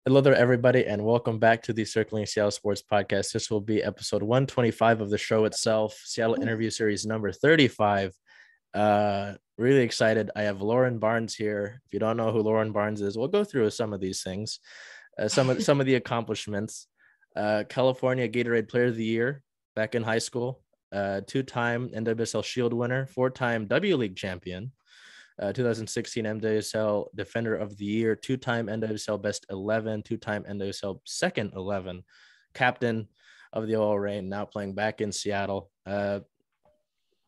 Hello there, everybody, and welcome back to the Circling Seattle Sports podcast. This will be episode 125 of the show itself, Seattle interview series number 35. Really excited. I have Lauren Barnes here. If you don't know who Lauren Barnes is, we'll go through some of these things, some of the accomplishments. California Gatorade Player of the Year back in high school, two-time NWSL Shield winner, four-time W League champion. 2016 NWSL Defender of the Year, two-time NWSL Best 11, two-time NWSL Second 11, captain of the OL Reign, now playing back in Seattle.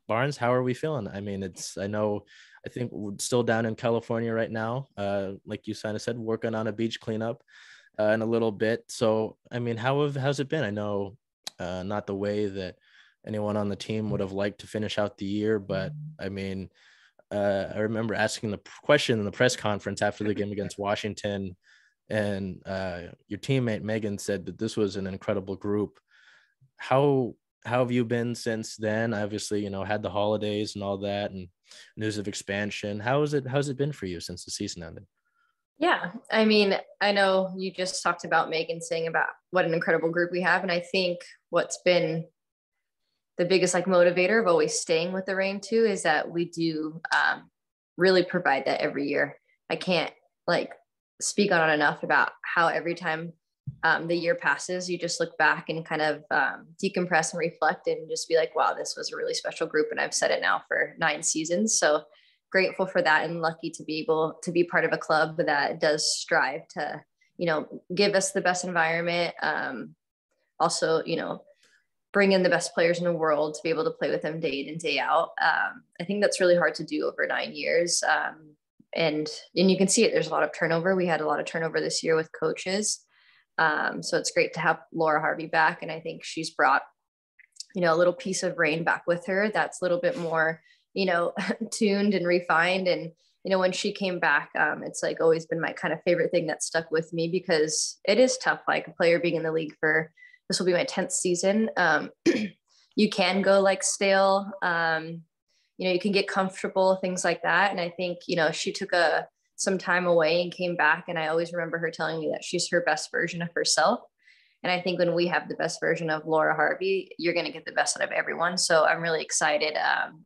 Barnes, how are we feeling? I mean, I think we're still down in California right now. Like you kind of said, working on a beach cleanup in a little bit. So, I mean, how's it been? I know not the way that anyone on the team would have liked to finish out the year, but I mean, I remember asking the question in the press conference after the game against Washington, and your teammate Megan said that this was an incredible group. How have you been since then? Obviously, had the holidays and all that, and news of expansion. How's it been for you since the season ended? Yeah, I mean, I know you just talked about Megan saying about what an incredible group we have, and I think what's been the biggest motivator of always staying with the Reign too is that we do really provide that every year. I can't speak on it enough about how every time the year passes, you just look back and kind of decompress and reflect and just be like, wow, this was a really special group. And I've said it now for 9 seasons. So grateful for that and lucky to be able to be part of a club that does strive to, give us the best environment. Also, bring in the best players in the world to be able to play with them day in and day out. I think that's really hard to do over 9 years. And you can see it, there's a lot of turnover. We had a lot of turnover this year with coaches. So it's great to have Laura Harvey back. And I think she's brought, a little piece of Reign back with her. That's a little bit more, tuned and refined. And, when she came back, it's always been my kind of favorite thing that stuck with me because it is tough, a player being in the league for, this will be my 10th season. You can go stale. You can get comfortable, things like that. And I think, she took some time away and came back. And I always remember her telling me that she's her best version of herself. And I think when we have the best version of Laura Harvey, you're going to get the best out of everyone. So I'm really excited.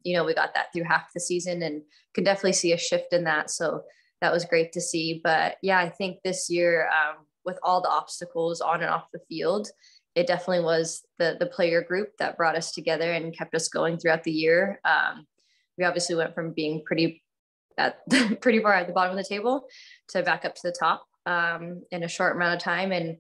We got that through half the season and could definitely see a shift in that. So that was great to see. But yeah, I think this year, with all the obstacles on and off the field, it definitely was the player group that brought us together and kept us going throughout the year. We obviously went from being pretty far at the bottom of the table to back up to the top in a short amount of time. And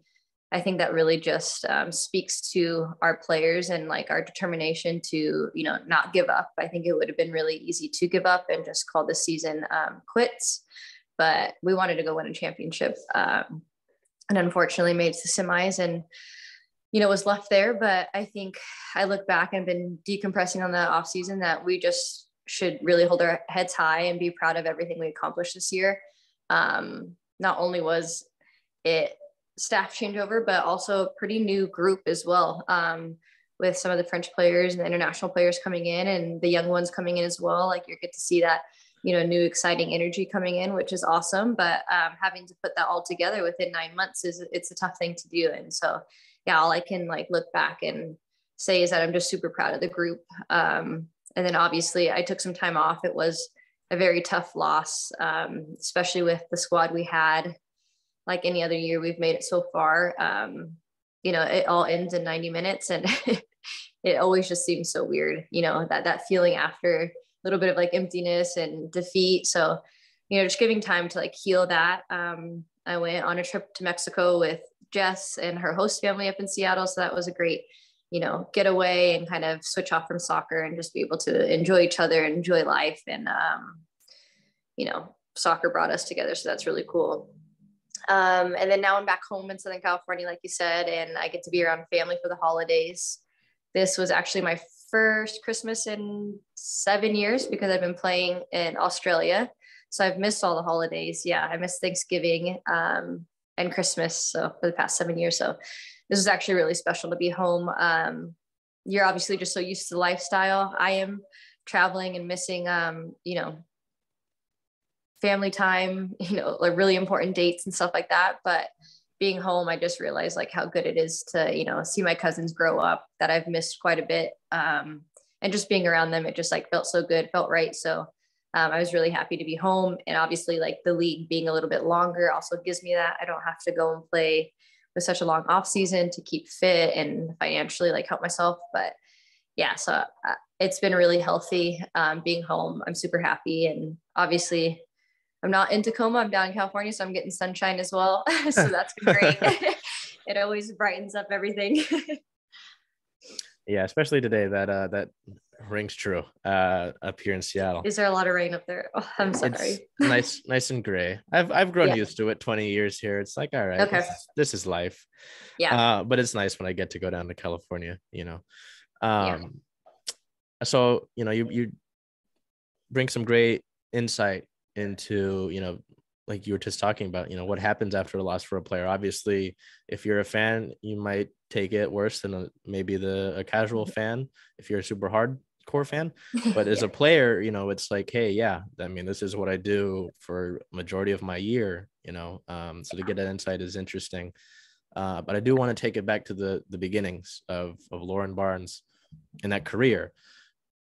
I think that really just speaks to our players and our determination to, not give up. I think it would have been really easy to give up and just call this season quits, but we wanted to go win a championship and unfortunately made it to semis and, was left there. But I think I look back and been decompressing on the off season that we just should really hold our heads high and be proud of everything we accomplished this year. Not only was it staff changeover, but also a pretty new group as well, with some of the French players and the international players coming in and the young ones coming in as well. You get to see that, new exciting energy coming in, which is awesome. But having to put that all together within 9 months it's a tough thing to do. And so, yeah, all I can look back and say is that I'm just super proud of the group. And then obviously I took some time off. It was a very tough loss, especially with the squad we had. Like any other year we've made it so far. It all ends in 90 minutes and it always just seems so weird, that feeling after a little bit of emptiness and defeat. So, just giving time to heal that. I went on a trip to Mexico with Jess and her host family up in Seattle. So that was a great, get away and kind of switch off from soccer and just be able to enjoy each other and enjoy life. And, soccer brought us together. So that's really cool. And then now I'm back home in Southern California, like you said, and I get to be around family for the holidays. This was actually my first Christmas in 7 years because I've been playing in Australia. So I've missed all the holidays. Yeah, I missed Thanksgiving and Christmas. So for the past 7 years. So this is actually really special to be home. You're obviously just so used to the lifestyle. I am traveling and missing, family time, really important dates and stuff like that. But being home, I just realized like how good it is to, you know, see my cousins grow up that I've missed quite a bit. And just being around them, it just like felt so good, felt right. So I was really happy to be home. And obviously like the league being a little bit longer also gives me that. I don't have to go and play with such a long off season to keep fit and financially like help myself. But yeah, so it's been really healthy being home. I'm super happy. And obviously I'm not in Tacoma. I'm down in California, so I'm getting sunshine as well. So that's been great. It always brightens up everything. Yeah, especially today. That rings true. Up here in Seattle. Is there a lot of rain up there? Oh, I'm sorry. It's nice and gray. I've grown used to it. 20 years here. It's like, all right, okay. This is life. Yeah. But it's nice when I get to go down to California. You know. Yeah. So you know, you bring some great insight into, you know, like you were just talking about, you know, what happens after a loss for a player. Obviously, if you're a fan, you might take it worse than maybe a casual fan if you're a super hardcore fan. But as a player, you know, it's like, hey, yeah, I mean, this is what I do for majority of my year, you know. So to get that insight is interesting. But I do want to take it back to the beginnings of Lauren Barnes in that career.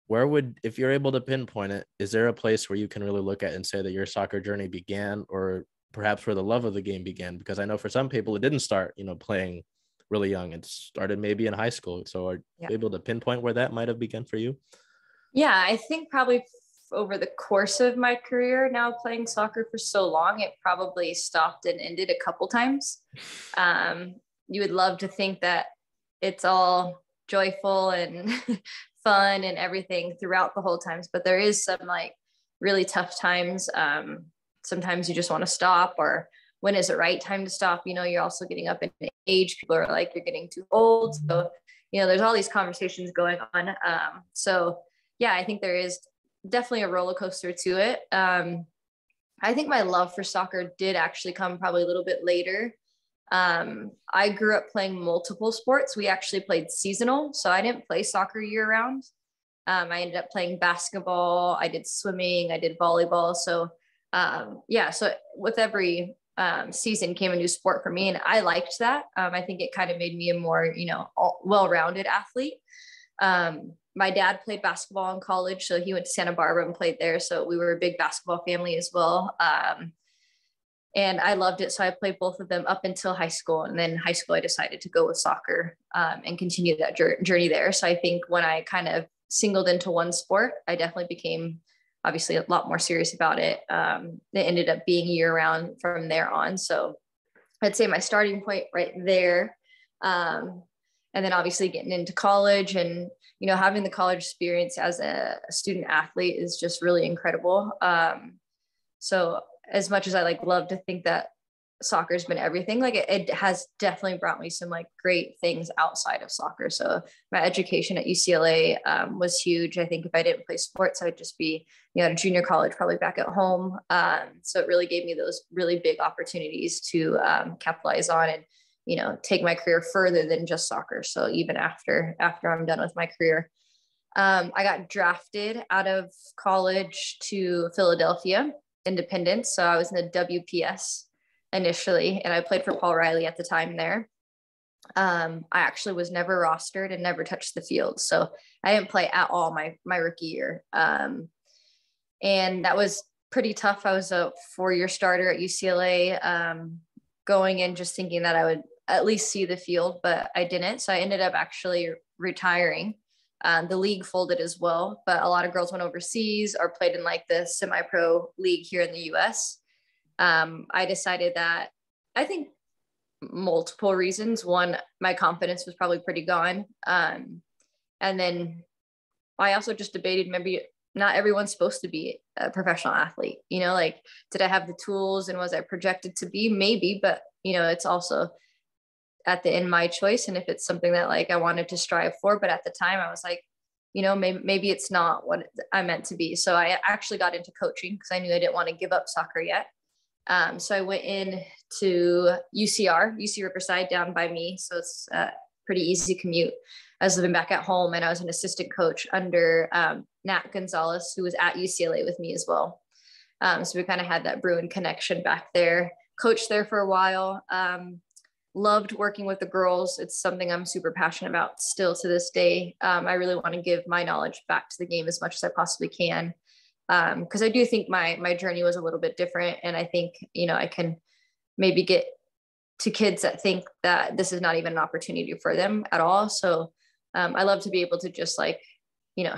Where would, if you're able to pinpoint it, is there a place where you can really look at and say that your soccer journey began, or perhaps where the love of the game began? Because I know for some people it didn't start, you know, playing really young. It started maybe in high school. So are you able to pinpoint where that might have begun for you? Yeah, I think probably over the course of my career, now playing soccer for so long, it probably stopped and ended a couple times. You would love to think that it's all joyful and fun and everything throughout the whole times, but there is some like really tough times. Sometimes you just want to stop, or when is the right time to stop? You know, you're also getting up in age. People are like, you're getting too old. So, you know, there's all these conversations going on. So yeah, I think there is definitely a roller coaster to it. I think my love for soccer did actually come probably a little bit later. I grew up playing multiple sports. We actually played seasonal, so I didn't play soccer year round. I ended up playing basketball. I did swimming. I did volleyball. So yeah, so with every season came a new sport for me, and I liked that. I think it kind of made me a more, you know, well-rounded athlete. My dad played basketball in college, so he went to Santa Barbara and played there. So we were a big basketball family as well. And I loved it. So I played both of them up until high school. And then high school, I decided to go with soccer and continue that journey there. So I think when I kind of singled into one sport, I definitely became obviously a lot more serious about it. It ended up being year round from there on. So I'd say my starting point right there. And then obviously getting into college and, you know, having the college experience as a student athlete is just really incredible. So as much as I like love to think that soccer's been everything, like it has definitely brought me some like great things outside of soccer. So my education at UCLA was huge. I think if I didn't play sports, I'd just be, you know, at a junior college, probably back at home. So it really gave me those really big opportunities to capitalize on and, you know, take my career further than just soccer. So even after I'm done with my career, I got drafted out of college to Philadelphia Independence. So I was in the WPS initially, and I played for Paul Riley at the time there. I actually was never rostered and never touched the field. So I didn't play at all my rookie year. And that was pretty tough. I was a 4-year starter at UCLA, going in just thinking that I would at least see the field, but I didn't. So I ended up actually retiring. The league folded as well, but a lot of girls went overseas or played in like the semi-pro league here in the US. I decided that, I think multiple reasons. One, my confidence was probably pretty gone. And then I also just debated, maybe not everyone's supposed to be a professional athlete, you know, like, did I have the tools and was I projected to be? Maybe, but you know, it's also at the end my choice. And if it's something that like I wanted to strive for, but at the time I was like, you know, maybe it's not what I meant to be. So I actually got into coaching because I knew I didn't want to give up soccer yet. So I went in to UC Riverside down by me. So it's a pretty easy commute. I was living back at home, and I was an assistant coach under Nat Gonzalez, who was at UCLA with me as well. So we kind of had that Bruin connection back there, coached there for a while. loved working with the girls. It's something I'm super passionate about still to this day. I really want to give my knowledge back to the game as much as I possibly can. Because I do think my journey was a little bit different. And I think, I can maybe get to kids that think that this is not even an opportunity for them at all. So I love to be able to just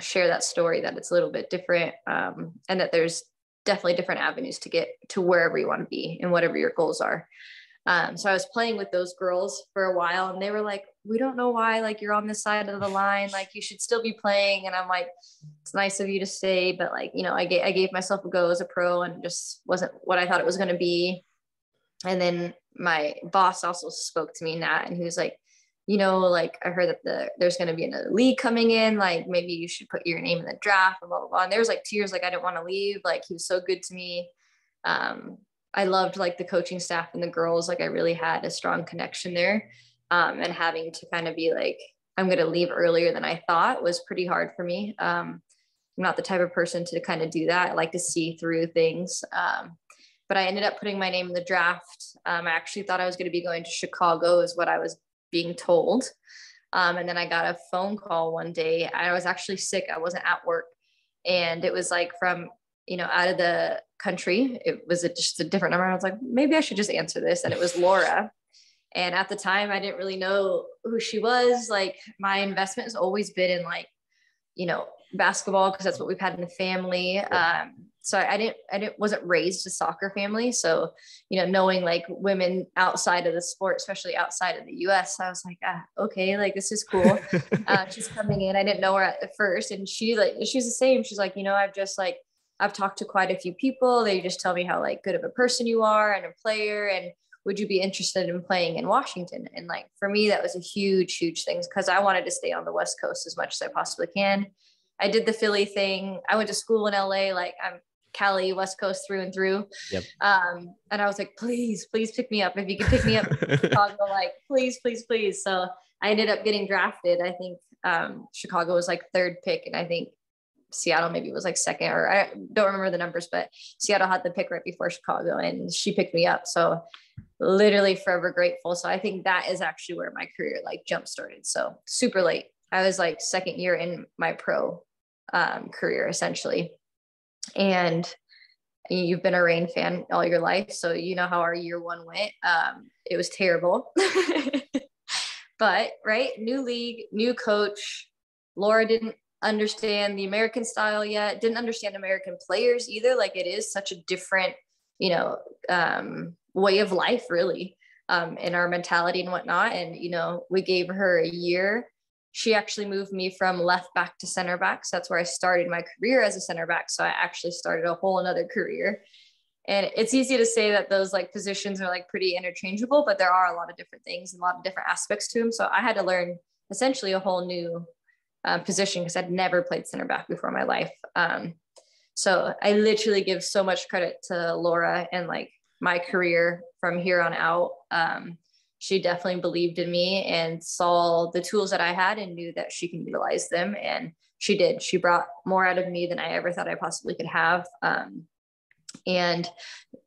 share that story, that it's a little bit different, and that there's definitely different avenues to get to wherever you want to be and whatever your goals are. So I was playing with those girls for a while, and they were like, we don't know why, like, you're on this side of the line, like you should still be playing. And I'm like, it's nice of you to stay, but I gave myself a go as a pro, and just wasn't what I thought it was going to be. And then my boss also spoke to me, Nat, and he was like, I heard that there's going to be another league coming in, like maybe you should put your name in the draft, and blah, blah, blah. And there was like tears, like I didn't want to leave. Like he was so good to me. I loved like the coaching staff and the girls. Like I really had a strong connection there. And having to kind of be like, I'm going to leave earlier than I thought was pretty hard for me. I'm not the type of person to kind of do that. I like to see through things. But I ended up putting my name in the draft. I actually thought I was going to be going to Chicago, is what I was being told. And then I got a phone call one day. I was actually sick. I wasn't at work. And it was like from, out of the country. It was just a different number. I was like, maybe I should just answer this. And it was Laura. And at the time, I didn't really know who she was. Like my investment has always been in basketball, because that's what we've had in the family. So I wasn't raised a soccer family. So, knowing like women outside of the sport, especially outside of the US, I was like, okay, like this is cool. She's coming in. I didn't know her at first. And she's the same. She's like, I've talked to quite a few people. They just tell me how like good of a person you are and a player. And would you be interested in playing in Washington? And like, for me, that was a huge, huge thing, because I wanted to stay on the West Coast as much as I possibly can. I did the Philly thing. I went to school in LA. Like I'm Cali, West Coast through and through. Yep. And I was like, please pick me up. If you could pick me up in Chicago, like, please, please, please. So I ended up getting drafted. I think Chicago was like third pick. And I think Seattle maybe was like second, or I don't remember the numbers, but Seattle had the pick right before Chicago, and she picked me up. So literally forever grateful. So I think that is actually where my career like jump started. So super late. I was like second year in my pro career essentially. And you've been a Reign fan all your life, so you know how our year one went. It was terrible. But right, new league, new coach. Laura didn't understand the American style yet, didn't understand American players either. Like it is such a different, way of life really, in our mentality and whatnot. And, we gave her a year. She actually moved me from left back to center back. So that's where I started my career as a center back. So I actually started a whole another career. And it's easy to say that those like positions are like pretty interchangeable, but there are a lot of different things and a lot of different aspects to them. So I had to learn essentially a whole new position, because I'd never played center back before in my life. So I literally give so much credit to Laura and like my career from here on out. She definitely believed in me and saw the tools that I had and knew that she can utilize them. And she did. She brought more out of me than I ever thought I possibly could have. And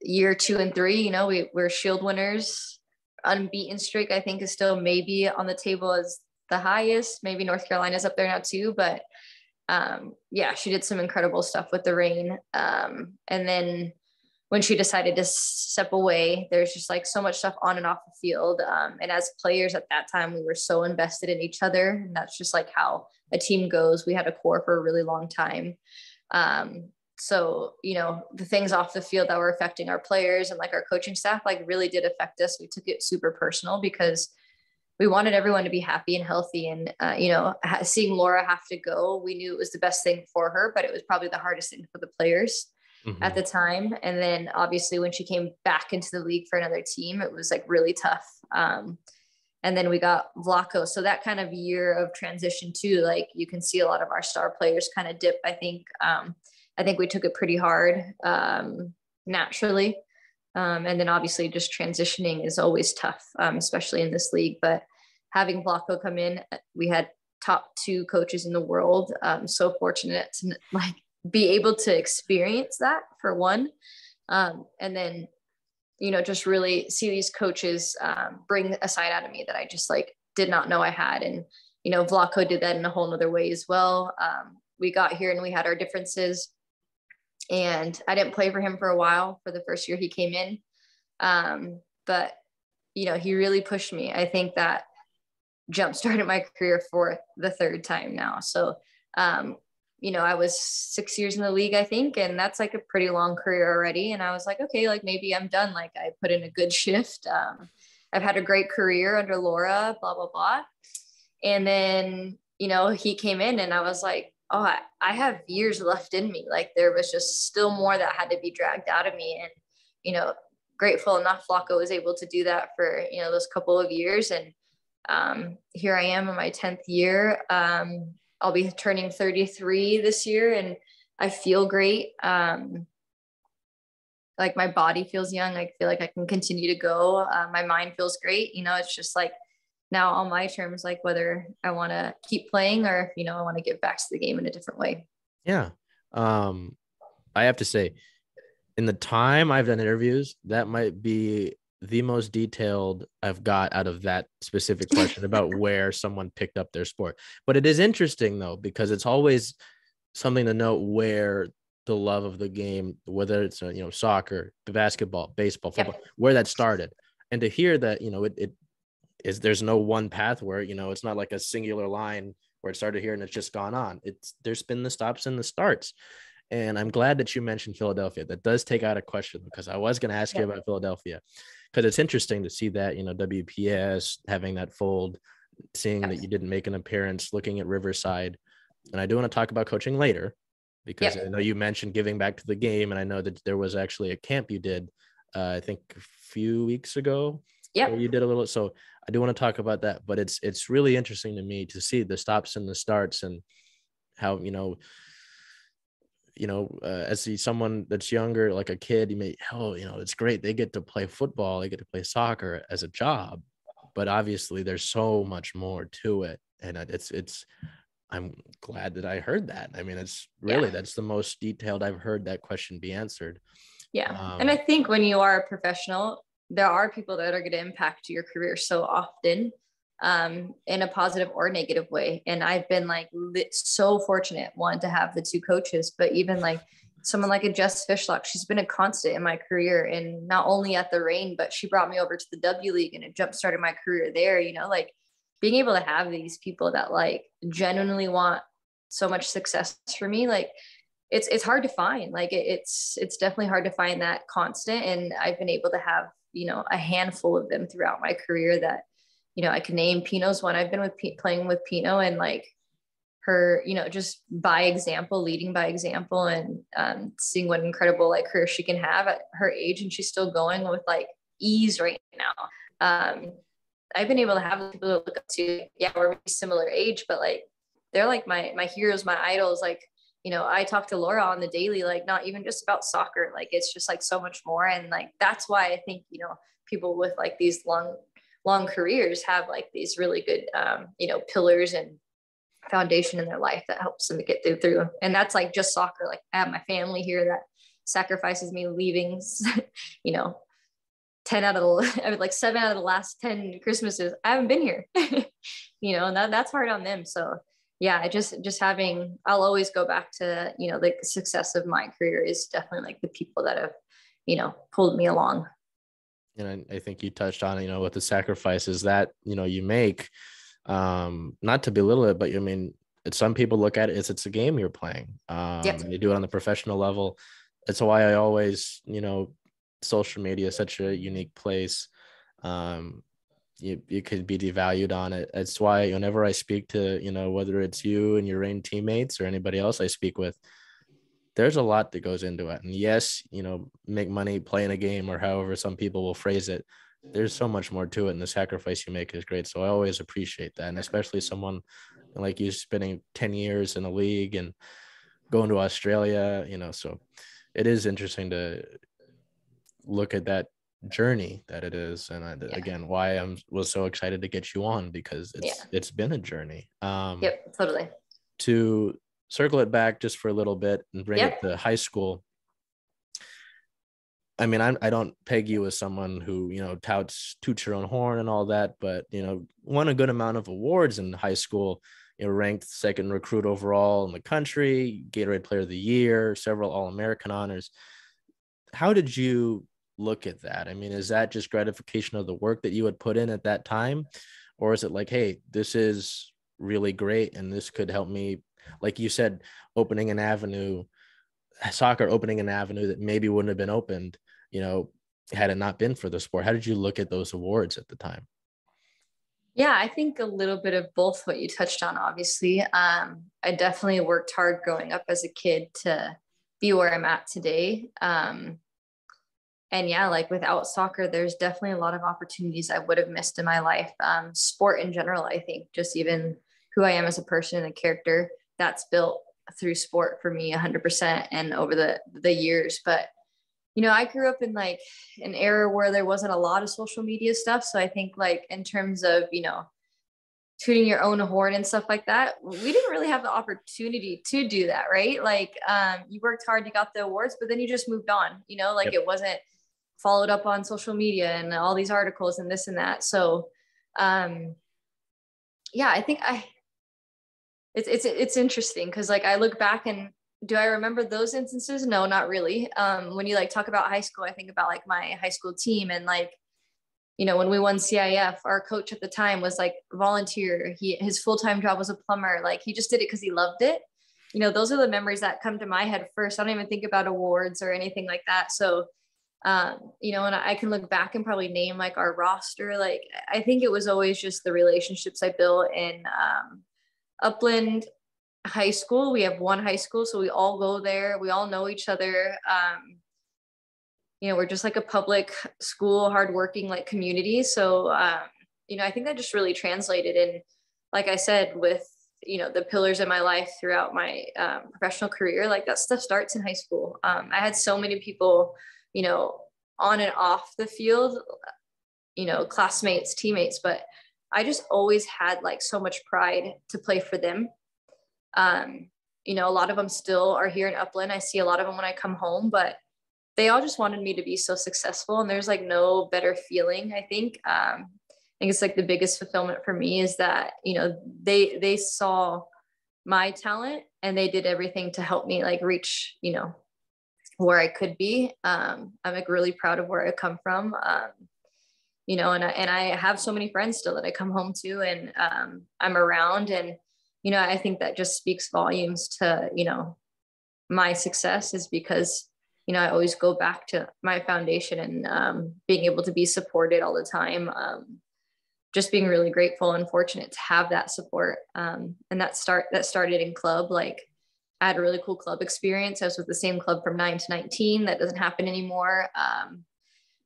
year 2 and 3, we're Shield winners. Unbeaten streak, I think, is still maybe on the table as the highest. Maybe North Carolina's up there now too. But she did some incredible stuff with the Reign. And then when she decided to step away, there's just like so much stuff on and off the field. And as players at that time, we were so invested in each other. And that's just like how a team goes. We had a core for a really long time. So, the things off the field that were affecting our players and like our coaching staff, like really did affect us. We took it super personal because we wanted everyone to be happy and healthy. And, seeing Laura have to go, we knew it was the best thing for her, but it was probably the hardest thing for the players at the time. And then obviously when she came back into the league for another team, it was like really tough. And then we got Vlaco. So that kind of year of transition too, like you can see a lot of our star players kind of dip. I think we took it pretty hard, naturally. And then obviously just transitioning is always tough, especially in this league. But having Vlaco come in, we had top 2 coaches in the world. So fortunate to like be able to experience that for one. And then just really see these coaches bring a side out of me that I just like did not know I had. And, Vlaco did that in a whole nother way as well. We got here and we had our differences, and I didn't play for him for a while for the first year he came in. But, he really pushed me. I think that jump started my career for the third time now. So, I was 6 years in the league, I think, and that's like a pretty long career already. And I was like, okay, like maybe I'm done. Like I put in a good shift. I've had a great career under Laura, blah, blah, blah. And then, he came in and I was like, oh, I have years left in me. Like there was just still more that had to be dragged out of me. And, grateful enough, Flacco was able to do that for, those couple of years. And here I am in my 10th year. I'll be turning 33 this year and I feel great. Like my body feels young. I feel like I can continue to go. My mind feels great. It's just like now on my terms, like whether I want to keep playing or, I want to give back to the game in a different way. Yeah. I have to say, in the time I've done interviews, that might be the most detailed I've got out of that specific question about where someone picked up their sport. But it is interesting though, because it's always something to note where the love of the game, whether it's soccer, basketball, baseball, football, where that started. And to hear that, it is, there's no one path where, it's not like a singular line where it started here and it's just gone on. There's been the stops and the starts. And I'm glad that you mentioned Philadelphia. That does take out a question, because I was going to ask you about Philadelphia, because it's interesting to see that, WPS having that fold, seeing that you didn't make an appearance, looking at Riverside. And I do want to talk about coaching later, because I know you mentioned giving back to the game. And I know that there was actually a camp you did, I think a few weeks ago, where you did a little. So I do want to talk about that, but it's really interesting to me to see the stops and the starts and how, as someone that's younger, like a kid, it's great. They get to play football, they get to play soccer as a job, but obviously there's so much more to it. And I'm glad that I heard that. I mean, it's really, that's the most detailed I've heard that question be answered. Yeah. And I think when you are a professional, there are people that are going to impact your career so often, in a positive or negative way. And I've been like so fortunate, one, to have the two coaches, but even like someone like a Jess Fishlock, she's been a constant in my career, and not only at the Reign, but she brought me over to the W League and it jump-started my career there. Like being able to have these people that like genuinely want so much success for me, like it's hard to find. Like it's definitely hard to find that constant. And I've been able to have, a handful of them throughout my career that, I can name. Pino's one. I've been playing with Pino, and like her, just by example, leading by example, and seeing what incredible like career she can have at her age, and she's still going with like ease right now. I've been able to have people to look up to. Yeah, we're similar age, but like they're like my heroes, my idols. Like, I talk to Laura on the daily, like not even just about soccer. Like it's just like so much more. And like that's why I think, people with like these long careers have like these really good pillars and foundation in their life that helps them to get through. And that's like just soccer. Like I have my family here that sacrifices me leaving 10 out of the like 7 out of the last 10 Christmases I haven't been here. And that's hard on them. So yeah, just having, I'll always go back to, the success of my career is definitely like the people that have, pulled me along. And I think you touched on, with the sacrifices that, you make, not to belittle it, but I mean, some people look at it as it's a game you're playing. You do it on the professional level. That's why I always, social media is such a unique place. You could be devalued on it. That's why whenever I speak to, whether it's you and your Reign teammates or anybody else I speak with, there's a lot that goes into it. And yes, make money playing a game, or however some people will phrase it. There's so much more to it, and the sacrifice you make is great. So I always appreciate that. And especially someone like you spending 10 years in the league and going to Australia, so it is interesting to look at that journey that it is. And again, why was so excited to get you on, because it's been a journey. Totally. To circle it back just for a little bit and bring it to high school. I mean, I don't peg you as someone who, toots your own horn and all that, but, won a good amount of awards in high school, ranked second recruit overall in the country, Gatorade Player of the Year, several All-American honors. How did you look at that? I mean, is that just gratification of the work that you had put in at that time? Or is it like, hey, this is really great and this could help me, like you said, soccer opening an avenue that maybe wouldn't have been opened, had it not been for the sport? How did you look at those awards at the time? Yeah, I think a little bit of both what you touched on, obviously. I definitely worked hard growing up as a kid to be where I'm at today. And yeah, like without soccer, there's definitely a lot of opportunities I would have missed in my life. Sport in general, I think, just even who I am as a person and a character, that's built through sport for me 100% and over the years. But I grew up in like an era where there wasn't a lot of social media stuff. So I think like in terms of, tooting your own horn and stuff like that, we didn't really have the opportunity to do that, right? Like you worked hard, you got the awards, but then you just moved on, like Yep. it wasn't followed up on social media and all these articles and this and that. So yeah, I think it's interesting because like I look back and do I remember those instances? No, not really. When you like talk about high school, I think about like my high school team and like, when we won CIF, our coach at the time was like volunteer. His full-time job was a plumber. Like he just did it because he loved it. Those are the memories that come to my head first. I don't even think about awards or anything like that. So, and I can look back and probably name like our roster. Like I think it was always just the relationships I built in Upland High School. We have one high school, so we all go there. We all know each other. We're just like a public school, hardworking like community. So, I think that just really translated. And like I said, with, the pillars in my life throughout my professional career, like that stuff starts in high school. I had so many people, on and off the field, classmates, teammates, but I just always had like so much pride to play for them. A lot of them still are here in Upland. I see a lot of them when I come home, but they all just wanted me to be so successful. And there's like no better feeling, I think. I think it's like the biggest fulfillment for me is that, they saw my talent and they did everything to help me like reach, where I could be. I'm like really proud of where I come from. And I have so many friends still that I come home to and I'm around. And, I think that just speaks volumes to, my success is because, I always go back to my foundation and being able to be supported all the time. Just being really grateful and fortunate to have that support. And that started in club. Like I had a really cool club experience. I was with the same club from 9 to 19. That doesn't happen anymore.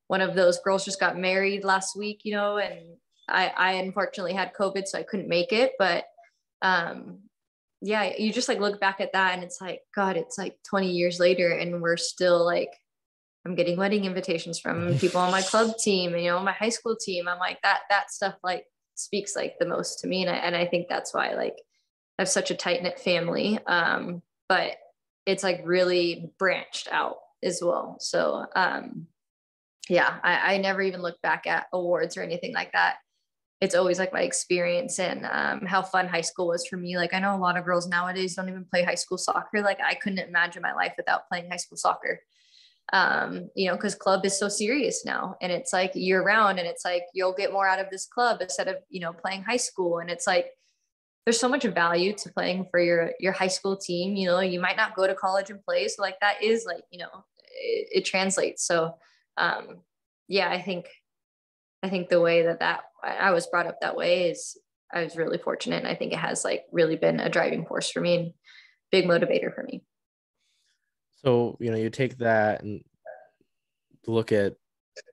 One of those girls just got married last week, and I unfortunately had COVID, so I couldn't make it. But yeah, you just like look back at that and it's like, God, it's like 20 years later and we're still like, I'm getting wedding invitations from people on my club team and, my high school team. I'm like that stuff like speaks like the most to me. And I think that's why like I have such a tight knit family. But it's like really branched out as well. So, yeah, I never even look back at awards or anything like that. It's always like my experience and how fun high school was for me. Like I know a lot of girls nowadays don't even play high school soccer. Like I couldn't imagine my life without playing high school soccer. Because club is so serious now and it's like year round and it's like you'll get more out of this club instead of, playing high school. And it's like there's so much value to playing for your high school team. You might not go to college and play. So like that is like, it translates. So yeah, I think the way that I was brought up that way is I was really fortunate. And I think it has like really been a driving force for me and big motivator for me. So, you take that and look at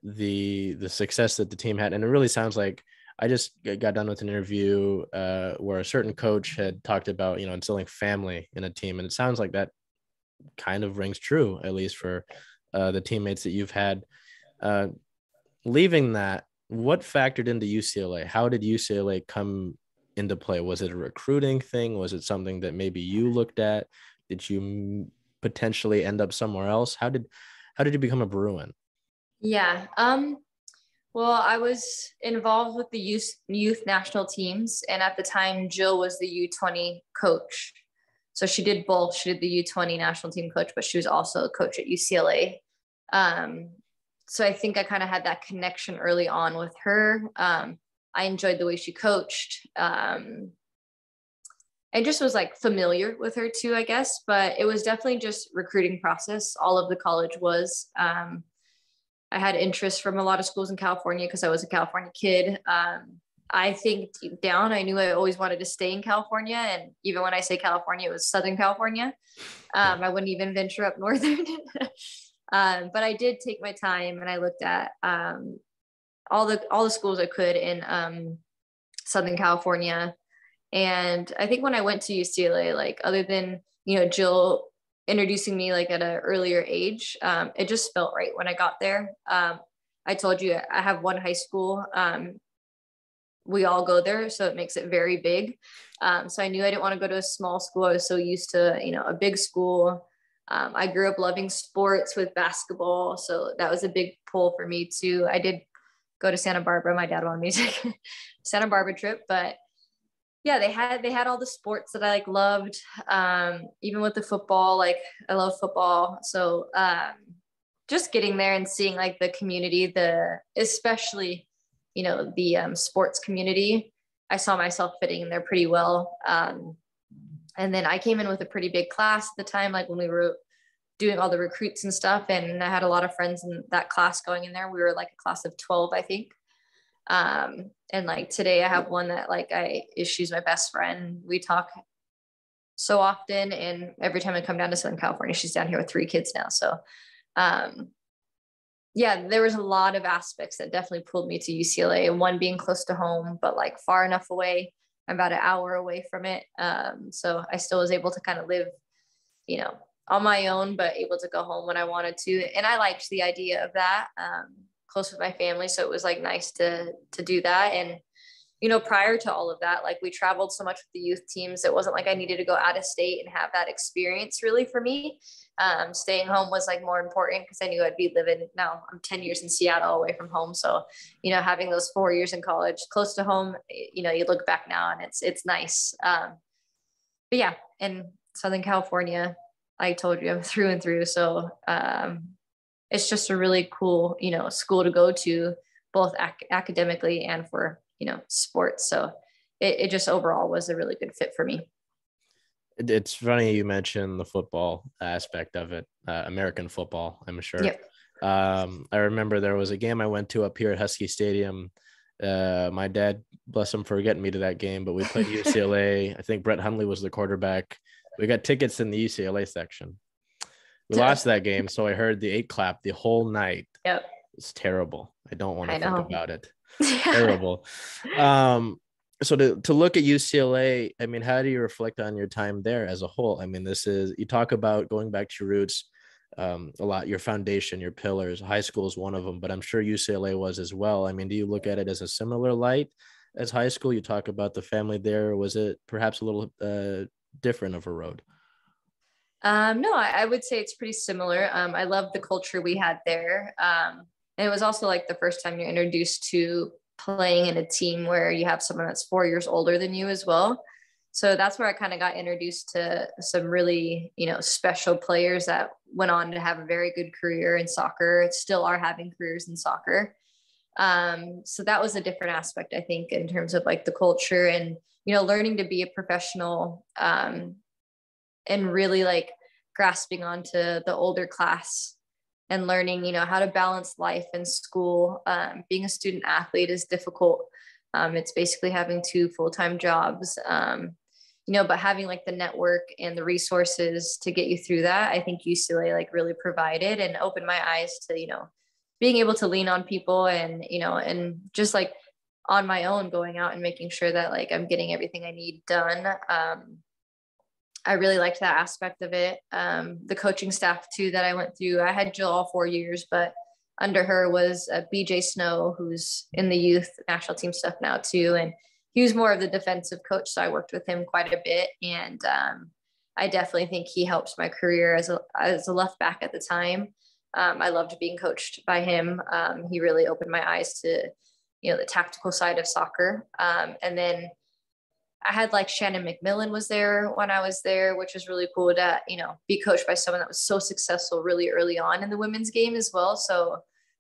the success that the team had. And it really sounds like I just got done with an interview where a certain coach had talked about, instilling family in a team. And it sounds like that kind of rings true, at least for the teammates that you've had. Leaving that, what factored into UCLA? How did UCLA come into play? Was it a recruiting thing? Was it something that maybe you looked at? Did you potentially end up somewhere else? How did you become a Bruin? Yeah. Well, I was involved with the youth national teams, and at the time, Jill was the U20 coach. So she did both. She did the U20 national team coach, but she was also a coach at UCLA. Um, so I think I kind of had that connection early on with her. I enjoyed the way she coached. I just was like familiar with her too, I guess, but it was definitely just recruiting process. All of the college was. I had interest from a lot of schools in California because I was a California kid. I think deep down, I knew I always wanted to stay in California. And even when I say California, it was Southern California. I wouldn't even venture up northern. But I did take my time and I looked at all the schools I could in Southern California. And I think when I went to UCLA, like other than, Jill introducing me like at an earlier age, it just felt right when I got there. I told you I have one high school. We all go there, so it makes it very big. So I knew I didn't want to go to a small school. I was so used to, a big school. I grew up loving sports with basketball, so that was a big pull for me too. I did go to Santa Barbara. My dad wanted me to take a Santa Barbara trip, but yeah, they had all the sports that I like loved. Even with the football, like I love football. So just getting there and seeing like the community, especially, the sports community, I saw myself fitting in there pretty well. And then I came in with a pretty big class at the time, like when we were doing all the recruits and stuff. And I had a lot of friends in that class going in there. We were like a class of 12, I think. And like today I have one that she's my best friend. We talk so often, and every time I come down to Southern California, she's down here with 3 kids now. So, yeah, there was a lot of aspects that definitely pulled me to UCLA, one being close to home, but like far enough away. I'm about an hour away from it. So I still was able to kind of live, on my own, but able to go home when I wanted to. And I liked the idea of that. Close with my family, so it was like nice to do that. And prior to all of that, like we traveled so much with the youth teams, it wasn't like I needed to go out of state and have that experience really for me. Staying home was like more important because I knew I'd be living, now I'm 10 years in Seattle away from home, so having those 4 years in college close to home, you look back now and it's nice. But yeah, in Southern California, I told you I'm through and through, so it's just a really cool, school to go to, both academically and for, sports. So it just overall was a really good fit for me. It's funny you mentioned the football aspect of it, American football, I'm sure. Yep. I remember there was a game I went to up here at Husky Stadium. My dad, bless him for getting me to that game, but we played UCLA. I think Brett Hundley was the quarterback. We got tickets in the UCLA section. We lost that game, so I heard the 8 clap the whole night. Yep. It's terrible. I don't want to think about it. Yeah. Terrible. So to look at UCLA, I mean, how do you reflect on your time there as a whole? I mean, you talk about going back to your roots a lot, your foundation, your pillars. High school is one of them, but I'm sure UCLA was as well. I mean, do you look at it as a similar light as high school? You talk about the family there. Was it perhaps a little different of a road? No, I would say it's pretty similar. I love the culture we had there. And it was also like the first time you're introduced to playing in a team where you have someone that's 4 years older than you as well. So that's where I kind of got introduced to some really, special players that went on to have a very good career in soccer, still are having careers in soccer. So that was a different aspect, I think, in terms of like the culture and, learning to be a professional, and really like grasping onto the older class and learning, how to balance life and school. Being a student athlete is difficult. It's basically having 2 full-time jobs, but having like the network and the resources to get you through that, I think UCLA like really provided and opened my eyes to, being able to lean on people and, and just like on my own going out and making sure that like I'm getting everything I need done. I really liked that aspect of it. The coaching staff too that I went through, I had Jill all 4 years, but under her was BJ Snow, who's in the youth national team stuff now too. And he was more of the defensive coach. So I worked with him quite a bit. And I definitely think he helped my career as a left back at the time. I loved being coached by him. He really opened my eyes to, the tactical side of soccer. And then I had like Shannon McMillan was there when I was there, which was really cool to, be coached by someone that was so successful really early on in the women's game as well. So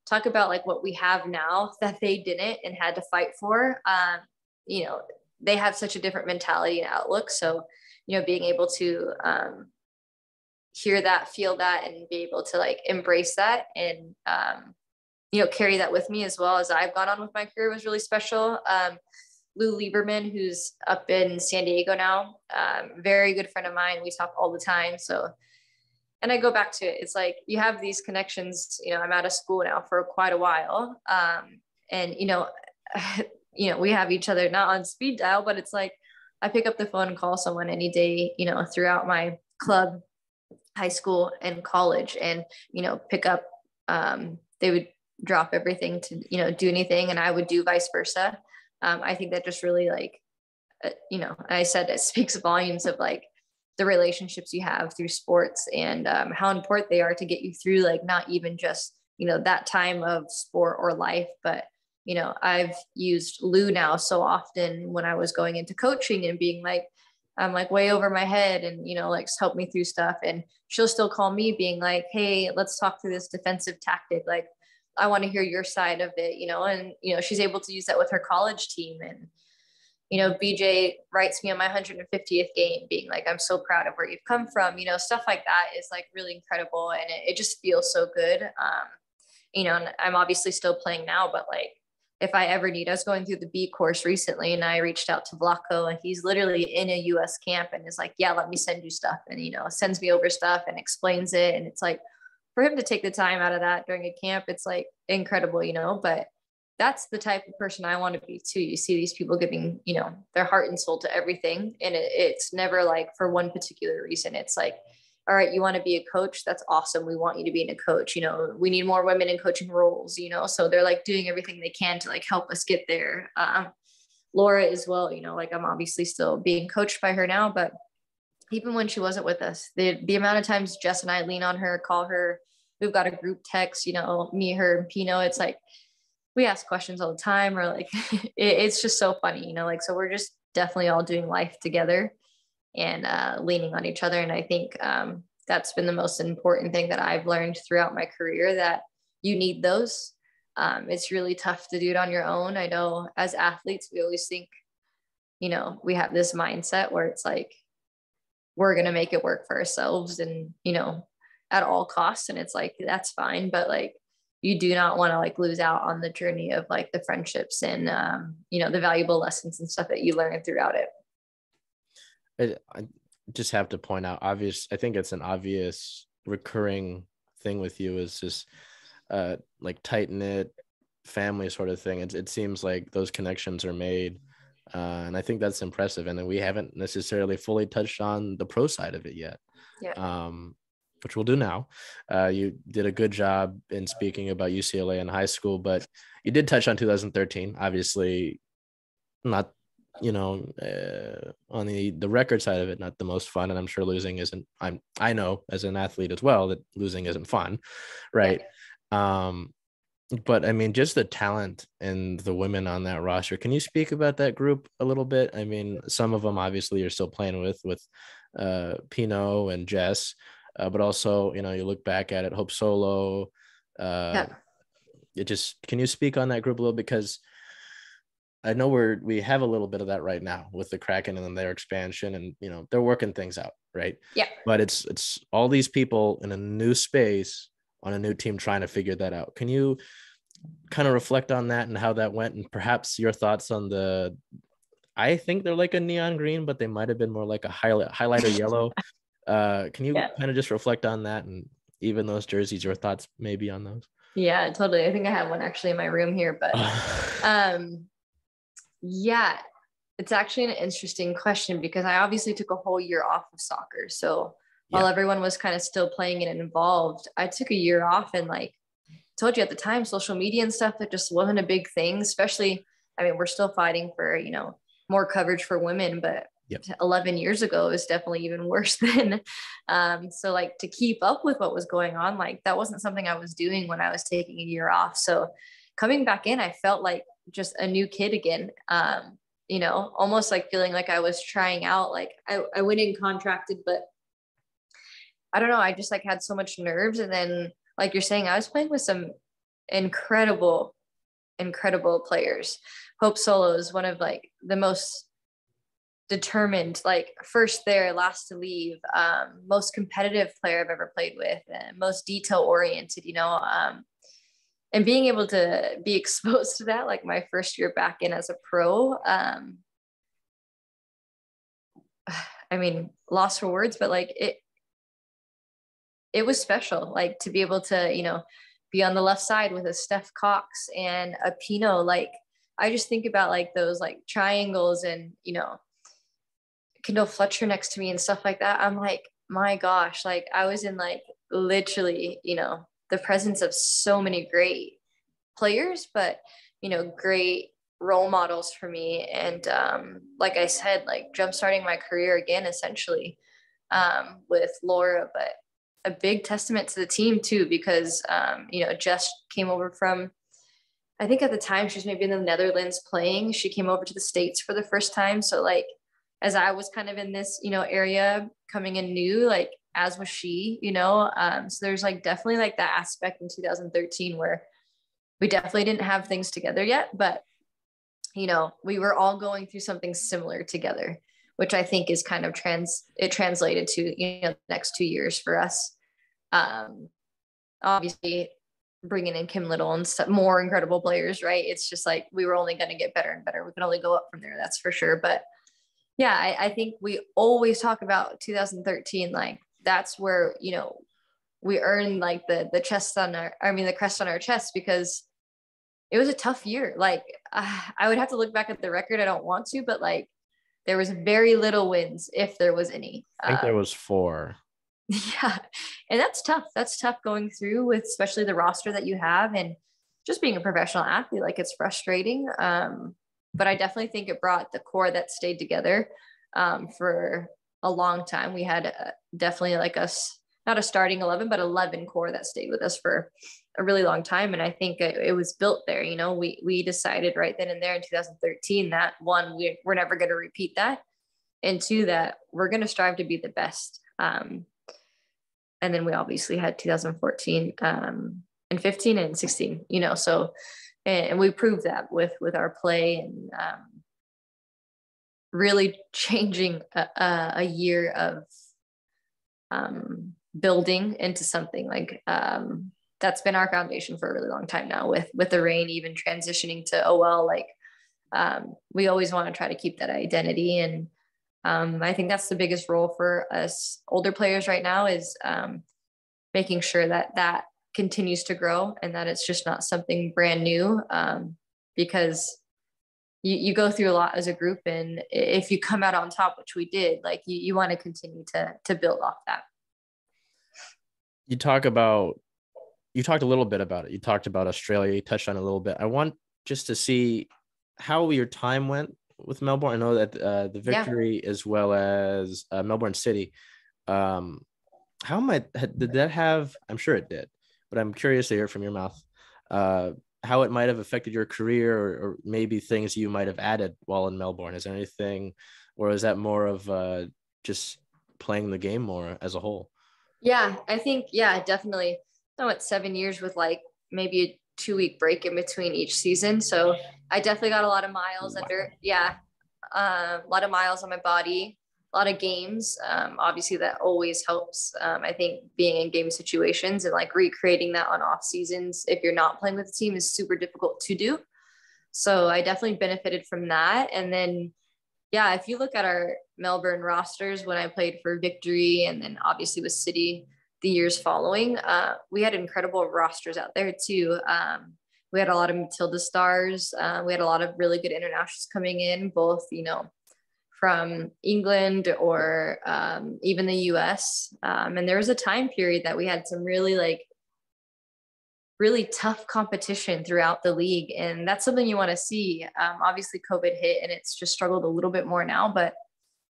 talk about like what we have now that they didn't and had to fight for. They have such a different mentality and outlook. So, being able to hear that, feel that, and be able to like embrace that and, carry that with me as well as I've gone on with my career was really special. Lou Lieberman, who's up in San Diego now, very good friend of mine. We talk all the time. So, and I go back to it. It's like, you have these connections, I'm out of school now for quite a while. And, we have each other not on speed dial, but it's like, I pick up the phone and call someone any day, throughout my club, high school and college, and, pick up, they would drop everything to, do anything. And I would do vice versa. I think that just really like, I said it speaks volumes of like the relationships you have through sports and how important they are to get you through, like, not even just, that time of sport or life, but, I've used Lou now so often when I was going into coaching and being like, I'm like way over my head and, like help me through stuff. And she'll still call me being like, hey, let's talk through this defensive tactic. Like, I want to hear your side of it, and, she's able to use that with her college team. And, BJ writes me on my 150th game being like, I'm so proud of where you've come from, stuff like that is like really incredible. And it just feels so good. And I'm obviously still playing now, but like, if I ever need, I was going through the B course recently and I reached out to Vlaco and he's literally in a US camp and is like, yeah, let me send you stuff. And, sends me over stuff and explains it. And it's like, for him to take the time out of that during a camp, it's like incredible, but that's the type of person I want to be too. You see these people giving, their heart and soul to everything. And it's never like for one particular reason. It's like, all right, you want to be a coach? That's awesome. We want you to be a coach. We need more women in coaching roles, so they're like doing everything they can to like help us get there. Laura as well, like I'm obviously still being coached by her now, but even when she wasn't with us, the amount of times Jess and I lean on her, call her, we've got a group text, me, her, and Pino. It's like, we ask questions all the time, or like, it's just so funny, like, so we're just definitely all doing life together and leaning on each other. And I think that's been the most important thing that I've learned throughout my career, that you need those. It's really tough to do it on your own. I know as athletes, we always think, we have this mindset where it's like, we're going to make it work for ourselves and, at all costs. And it's like, that's fine. But like, you do not want to like lose out on the journey of like the friendships and, the valuable lessons and stuff that you learn throughout it. I just have to point out, I think it's an obvious recurring thing with you is just like tight knit family sort of thing. It seems like those connections are made. And I think that's impressive. And then we haven't necessarily fully touched on the pro side of it yet, which we'll do now. You did a good job in speaking about UCLA in high school, but you did touch on 2013, obviously not, on the record side of it, not the most fun. And I'm sure losing isn't, I know as an athlete as well that losing isn't fun. Right. Yeah. But I mean, just the talent and the women on that roster. Can you speak about that group a little bit? I mean, some of them obviously you're still playing with Pino and Jess, but also, you look back at it, Hope Solo. Can you speak on that group a little? Because I know we have a little bit of that right now with the Kraken and then their expansion and, they're working things out. Right. Yeah. But it's all these people in a new space on a new team trying to figure that out. Can you kind of reflect on that and how that went, and perhaps your thoughts on I think they're like a neon green, but they might have been more like a highlighter yellow. Can you kind of just reflect on that, and even those jerseys, your thoughts maybe on those? Yeah, totally. I think I have one actually in my room here, but yeah, it's actually an interesting question because I obviously took a whole year off of soccer. So while everyone was kind of still playing and involved, I took a year off, and like I told you at the time, social media and stuff, that just wasn't a big thing, especially, I mean, we're still fighting for, more coverage for women, but Yep. 11 years ago is definitely even worse than. So like to keep up with what was going on, like that wasn't something I was doing when I was taking a year off. So coming back in, I felt like just a new kid again. You know, almost like feeling like I was trying out. Like I went in contracted, but I don't know. I just like had so much nerves. And then like you're saying, I was playing with some incredible players. Hope Solo is one of like the most determined, like first there, last to leave, most competitive player I've ever played with, and most detail oriented, you know, and being able to be exposed to that, like my first year back in as a pro, I mean, lost for words, but like it was special, like to be able to, you know, be on the left side with a Steph Cox and a Pino. Like I just think about like those like triangles and, you know, Kendall Fletcher next to me and stuff like that. I'm like, my gosh, like I was in like literally, you know, the presence of so many great players, but, you know, great role models for me. And like I said, like jumpstarting my career again, essentially, with Laura, but a big testament to the team too, because, you know, Jess came over from, I think at the time she was maybe in the Netherlands playing. She came over to the States for the first time. So like, as I was kind of in this, you know, area coming in new, like as was she, you know, so there's like definitely like that aspect in 2013 where we definitely didn't have things together yet, but you know, we were all going through something similar together, which I think is kind of translated to, you know, the next 2 years for us. Obviously bringing in Kim Little and stuff, more incredible players, right? It's just like, we were only going to get better and better. We can only go up from there. That's for sure. But yeah, I think we always talk about 2013. Like that's where, you know, we earned like the crest on our chest, because it was a tough year. Like I would have to look back at the record. I don't want to, but like there was very little wins, if there was any. I think there was 4. Yeah. And that's tough. That's tough going through with especially the roster that you have and just being a professional athlete. Like it's frustrating. But I definitely think it brought the core that stayed together for a long time. We had definitely like us, not a starting 11, but 11 core that stayed with us for a really long time. And I think it was built there. You know, we decided right then and there in 2013 that one, we're never going to repeat that. And two, that we're going to strive to be the best. And then we obviously had 2014 and 15 and 16, you know, so, and we proved that with our play and really changing a year of building into something like that's been our foundation for a really long time now with the Reign, even transitioning to OL. Like we always want to try to keep that identity. And I think that's the biggest role for us older players right now is making sure that continues to grow and that it's just not something brand new, because you go through a lot as a group, and if you come out on top, which we did, like you want to continue to build off that. You talked a little bit about it. You talked about Australia. You touched on it a little bit. I want just to see how your time went with Melbourne. I know that the victory as well as Melbourne City. Did that have? I'm sure it did, but I'm curious to hear from your mouth how it might have affected your career, or maybe things you might have added while in Melbourne. Is there anything, or is that more of just playing the game more as a whole? Yeah, I think, yeah, definitely. I went 7 years with like maybe a 2-week break in between each season. So I definitely got a lot of miles under, a lot of miles on my body, a lot of games. Obviously that always helps. I think being in game situations and like recreating that on off seasons, if you're not playing with the team, is super difficult to do. So I definitely benefited from that. And then, yeah, if you look at our Melbourne rosters, when I played for Victory and then obviously with City the years following, we had incredible rosters out there too. We had a lot of Matilda stars. We had a lot of really good internationals coming in, both, you know, from England or even the US. And there was a time period that we had some really tough competition throughout the league. And that's something you want to see. Obviously COVID hit and it's just struggled a little bit more now, but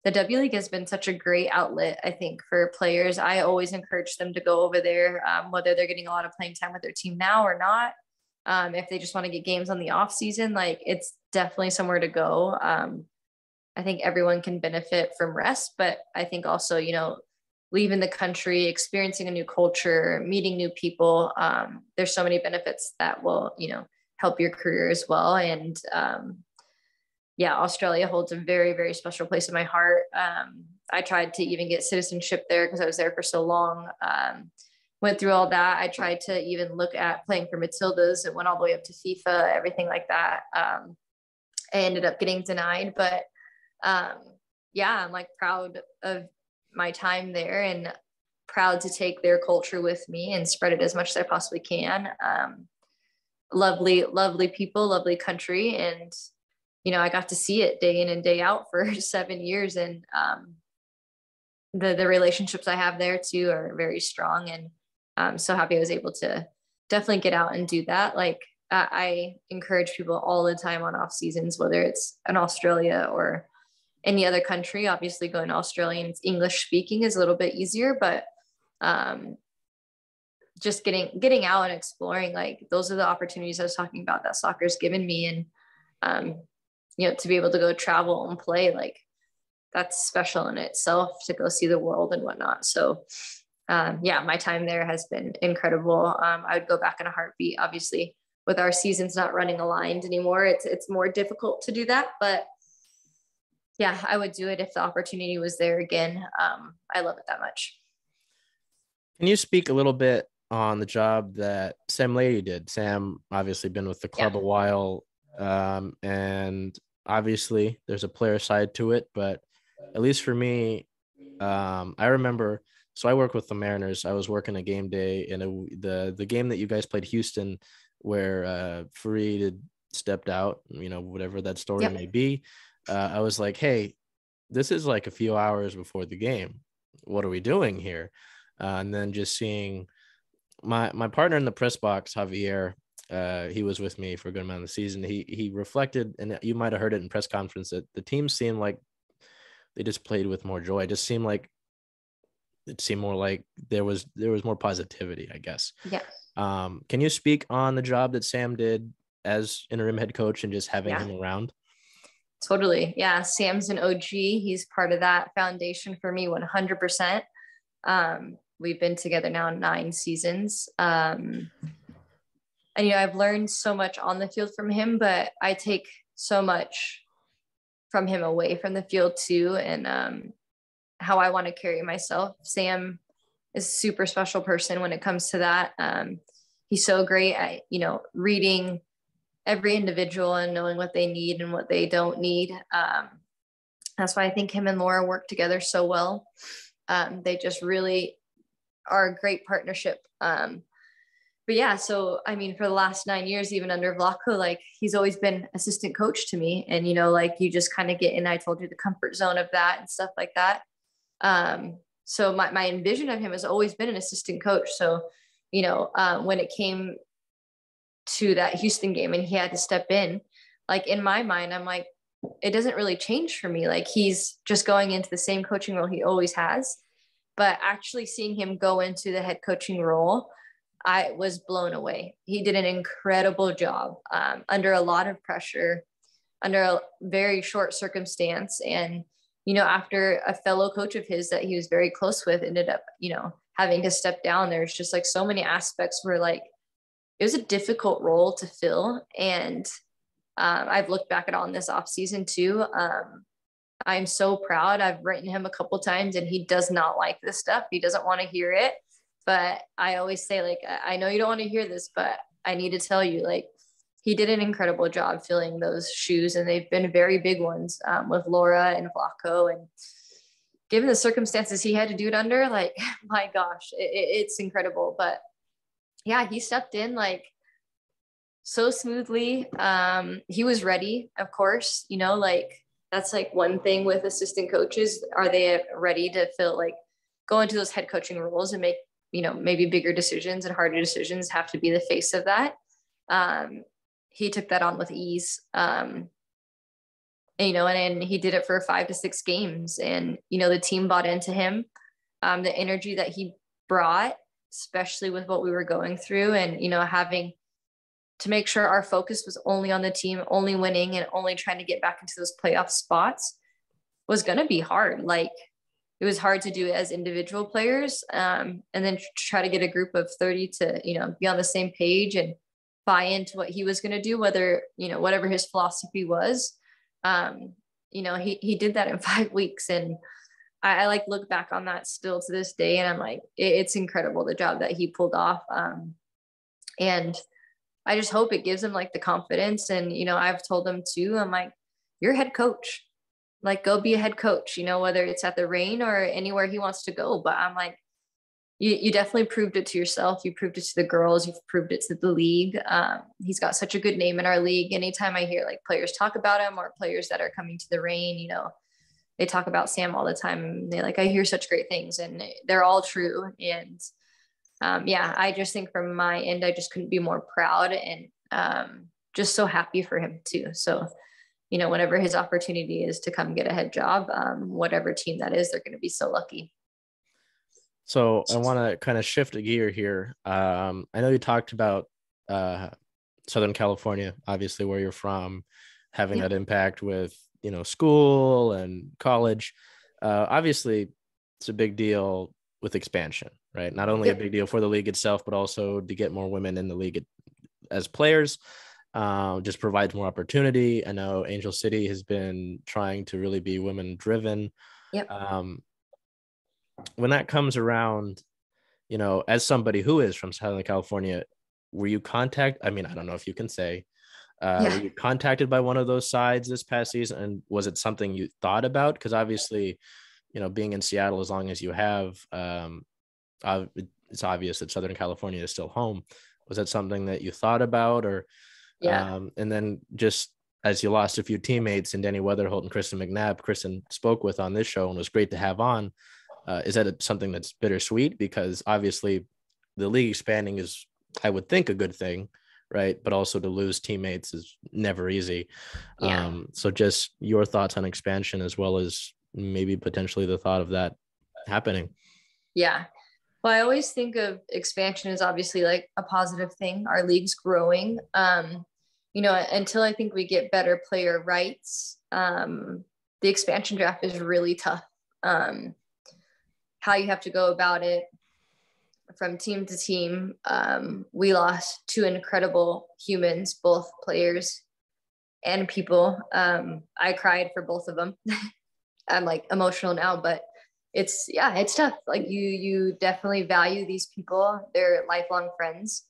the W League has been such a great outlet, I think, for players. I always encourage them to go over there, whether they're getting a lot of playing time with their team now or not. If they just want to get games on the off season, like it's definitely somewhere to go. I think everyone can benefit from rest, but I think also, you know, leaving the country, experiencing a new culture, meeting new people. There's so many benefits that will, you know, help your career as well. And yeah, Australia holds a very, very special place in my heart. I tried to even get citizenship there because I was there for so long. Went through all that. I tried to even look at playing for Matildas. It went all the way up to FIFA, everything like that. I ended up getting denied, but yeah, I'm like proud of my time there and proud to take their culture with me and spread it as much as I possibly can. Lovely, lovely people, lovely country. And, you know, I got to see it day in and day out for 7 years. And the relationships I have there too are very strong. And I'm so happy I was able to definitely get out and do that. Like I encourage people all the time on off seasons, whether it's in Australia or any other country. Obviously going to Australia and it's English speaking is a little bit easier, but just getting out and exploring, like those are the opportunities I was talking about that soccer's given me. And you know, to be able to go travel and play, like that's special in itself to go see the world and whatnot. So yeah, my time there has been incredible. I would go back in a heartbeat. Obviously with our seasons not running aligned anymore, it's more difficult to do that, but yeah, I would do it if the opportunity was there again. I love it that much. Can you speak a little bit on the job that Sam Lady did? Sam obviously been with the club a while, and obviously there's a player side to it, but at least for me, I remember. So I work with the Mariners. I was working a game day, and the game that you guys played Houston, where Fareed had stepped out, you know, whatever that story may be. I was like, hey, this is like a few hours before the game. What are we doing here? And then just seeing my partner in the press box, Javier, he was with me for a good amount of the season. He reflected, and you might have heard it in press conference, that the team seemed like they just played with more joy. It seemed more like there was more positivity, I guess. Yeah. Can you speak on the job that Sam did as interim head coach and just having him around? Totally. Yeah. Sam's an OG. He's part of that foundation for me 100%. We've been together now 9 seasons. And, you know, I've learned so much on the field from him, but I take so much from him away from the field too. And how I want to carry myself. Sam is a super special person when it comes to that. He's so great at, you know, reading every individual and knowing what they need and what they don't need. That's why I think him and Laura work together so well. They just really are a great partnership. But yeah, so, I mean, for the last 9 years, even under Vlaco, like he's always been assistant coach to me. And, you know, like you just kind of get in, I told you, the comfort zone of that and stuff like that. So my envision of him has always been an assistant coach. So, you know, when it came to that Houston game and he had to step in, like in my mind, I'm like, it doesn't really change for me. Like he's just going into the same coaching role he always has, but actually seeing him go into the head coaching role, I was blown away. He did an incredible job under a lot of pressure, under a very short circumstance. And, you know, after a fellow coach of his that he was very close with ended up, you know, having to step down, there's just like so many aspects where like, it was a difficult role to fill. And I've looked back at on this off season too. I'm so proud. I've written him a couple times and he does not like this stuff. He doesn't want to hear it. But I always say, like, I know you don't want to hear this, but I need to tell you, like, he did an incredible job filling those shoes. And they've been very big ones with Laura and Vlaco. And given the circumstances he had to do it under, like, my gosh, it's incredible. But yeah, he stepped in like so smoothly. He was ready, of course, you know, like that's like one thing with assistant coaches. Are they ready to fill, like, go into those head coaching roles and make, you know, maybe bigger decisions and harder decisions, have to be the face of that. He took that on with ease. and he did it for 5 to 6 games, and, the team bought into him. The energy that he brought, especially with what we were going through, and, having to make sure our focus was only on the team, only winning, and only trying to get back into those playoff spots, was going to be hard. Like, it was hard to do it as individual players, and then try to get a group of 30 to, be on the same page and buy into what he was going to do, whether, whatever his philosophy was. He did that in 5 weeks, and I like look back on that still to this day, and I'm like, it's incredible the job that he pulled off. And I just hope it gives him like the confidence. And, I've told him too, I'm like, you're head coach, like, go be a head coach, whether it's at the Reign or anywhere he wants to go. But I'm like, you definitely proved it to yourself. You proved it to the girls. You've proved it to the league. He's got such a good name in our league. Anytime I hear like players talk about him, or players that are coming to the Reign, they talk about Sam all the time. And they like, I hear such great things, and they're all true. And I just think from my end, I just couldn't be more proud, and just so happy for him too. So, whenever his opportunity is to come get a head job, whatever team that is, they're going to be so lucky. So I want to kind of shift a gear here. I know you talked about Southern California, obviously where you're from, having that impact with, school and college. Obviously, it's a big deal with expansion, right? Not only a big deal for the league itself, but also to get more women in the league as players. Just provides more opportunity. I know Angel City has been trying to really be women driven. When that comes around, as somebody who is from Southern California, were you I don't know if you can say, were you contacted by one of those sides this past season? And was it something you thought about? Because obviously, being in Seattle as long as you have, it's obvious that Southern California is still home. Was that something that you thought about? Or, and then just as you lost a few teammates in Danny Weatherholt and Kristen McNabb, Kristen spoke with on this show and was great to have on. Is that something that's bittersweet? Because obviously the league expanding is, I would think, a good thing, right? But also to lose teammates is never easy. So just your thoughts on expansion, as well as maybe potentially the thought of that happening. Yeah. Well, I always think of expansion as obviously like a positive thing. Our league's growing. Until I think we get better player rights, the expansion draft is really tough. How you have to go about it from team to team. We lost 2 incredible humans, both players and people. I cried for both of them. I'm like emotional now, but it's tough. Like you definitely value these people. They're lifelong friends.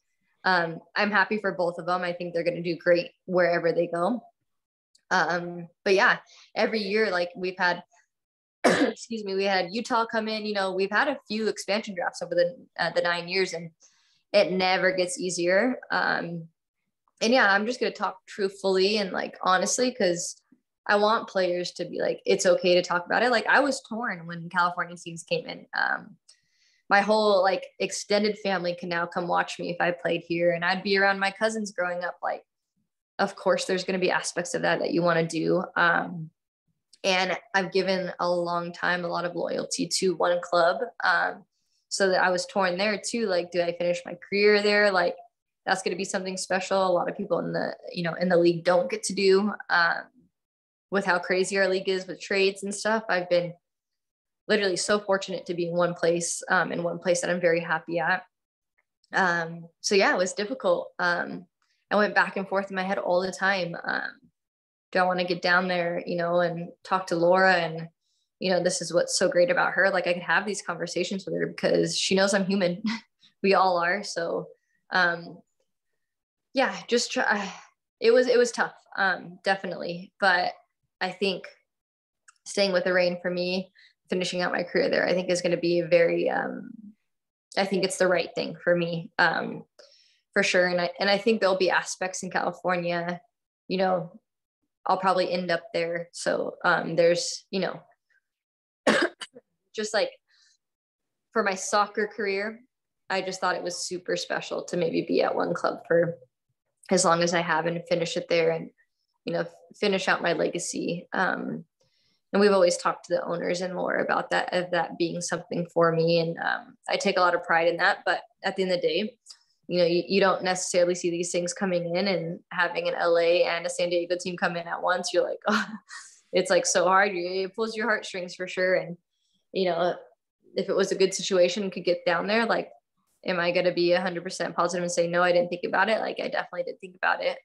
I'm happy for both of them. I think they're going to do great wherever they go. But yeah, every year, like we've had, excuse me, we had Utah come in, we've had a few expansion drafts over the 9 years, and it never gets easier. And yeah, I'm just going to talk truthfully and like honestly, because I want players to be like, it's okay to talk about it. Like I was torn when California teams came in. My whole like extended family can now come watch me if I played here, and I'd be around my cousins growing up. Like, of course, there's going to be aspects of that you want to do. And I've given a long time, a lot of loyalty to one club. So that I was torn there too. Like, do I finish my career there? Like, that's going to be something special. A lot of people in the league don't get to do, with how crazy our league is with trades and stuff. I've been literally so fortunate to be in one place that I'm very happy at. So yeah, it was difficult. I went back and forth in my head all the time. Do I want to get down there, and talk to Laura? And, this is what's so great about her. Like I could have these conversations with her because she knows I'm human. We all are. So, yeah, just try. It was tough. Definitely. But I think staying with the Reign for me, finishing out my career there, I think is going to be a very, I think it's the right thing for me, for sure. And I think there'll be aspects in California, I'll probably end up there. So there's, just like for my soccer career, I just thought it was super special to maybe be at one club for as long as I have and finish it there. And finish out my legacy. And we've always talked to the owners and more about that, of that being something for me. And I take a lot of pride in that. But at the end of the day, you don't necessarily see these things coming in, and having an LA and a San Diego team come in at once. You're like, oh, it's like so hard. It pulls your heartstrings for sure. And, if it was a good situation, could get down there, like, am I going to be 100% positive and say, no, I didn't think about it? Like, I definitely did think about it.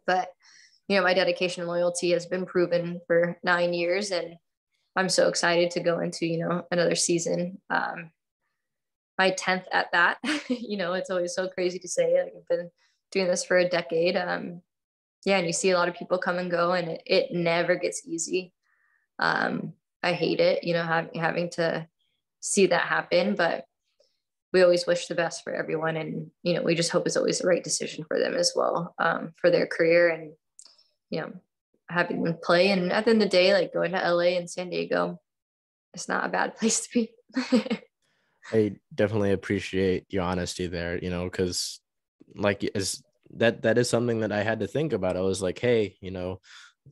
But my dedication and loyalty has been proven for 9 years, and I'm so excited to go into, another season. My 10th at that. It's always so crazy to say, like, I've been doing this for a decade. And you see a lot of people come and go, and it never gets easy. I hate it, having to see that happen, but we always wish the best for everyone. And, we just hope it's always the right decision for them as well, for their career, and, having them play. And at the end of the day, like, going to LA and San Diego, it's not a bad place to be. I definitely appreciate your honesty there, because like that is something that I had to think about. I was like, hey,